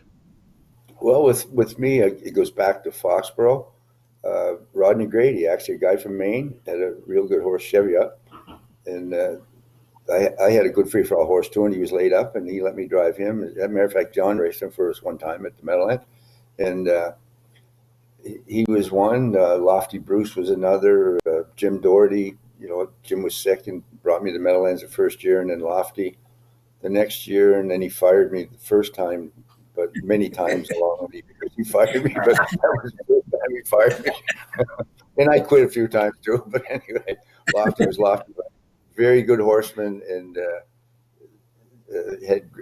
Well, with me, it goes back to Foxborough. Rodney Grady, actually a guy from Maine, had a real good horse, Cheviot. And I had a good free-for-all horse too, and he was laid up, and he let me drive him. As a matter of fact, John raced him for us one time at the Meadowlands. And he was one. Lofty Bruce was another. Jim Doherty, Jim was sick and brought me to Meadowlands the first year, and then Lofty the next year, and then he fired me the first time, but many times along with me because he fired me. But that was the first time he fired me. And I quit a few times too. But anyway, Lofty was Lofty. Very good horseman, and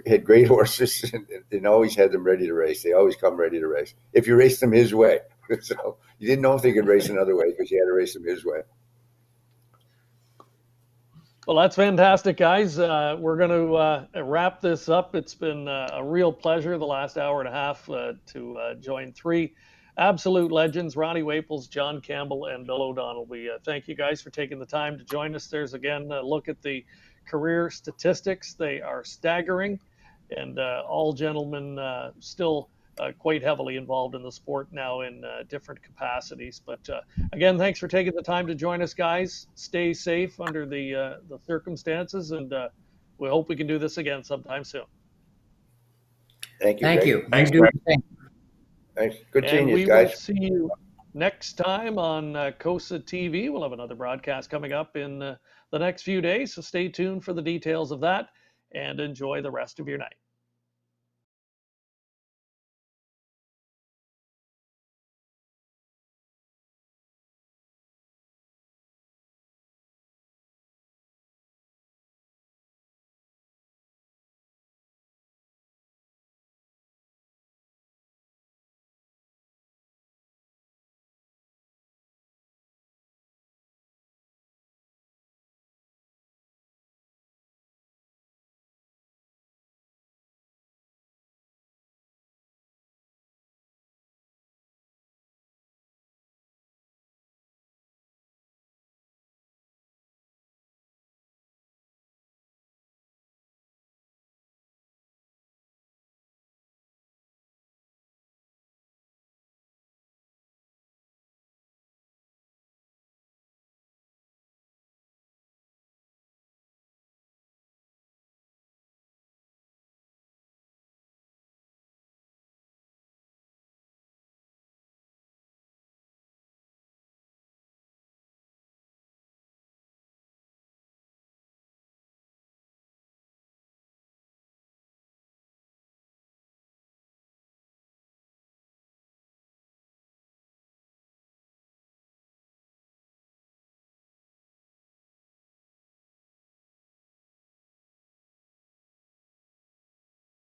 had great horses, and always had them ready to race. They always come ready to race if you race them his way. So you didn't know if they could race another way because you had to race them his way. Well, that's fantastic, guys. We're going to wrap this up. It's been a real pleasure the last hour and a half to join three absolute legends, Ronnie Waples, John Campbell, and Bill O'Donnell. We thank you guys for taking the time to join us. There's, again, a look at the career statistics. They are staggering, and all gentlemen still quite heavily involved in the sport now in different capacities. But again, thanks for taking the time to join us, guys. Stay safe under the circumstances, and we hope we can do this again sometime soon. Thank you. Thank Greg. you. Thanks, You do the same. Thanks. Good seeing And you we guys. will see you next time on COSA TV. We'll have another broadcast coming up in the next few days, so stay tuned for the details of that, and enjoy the rest of your night.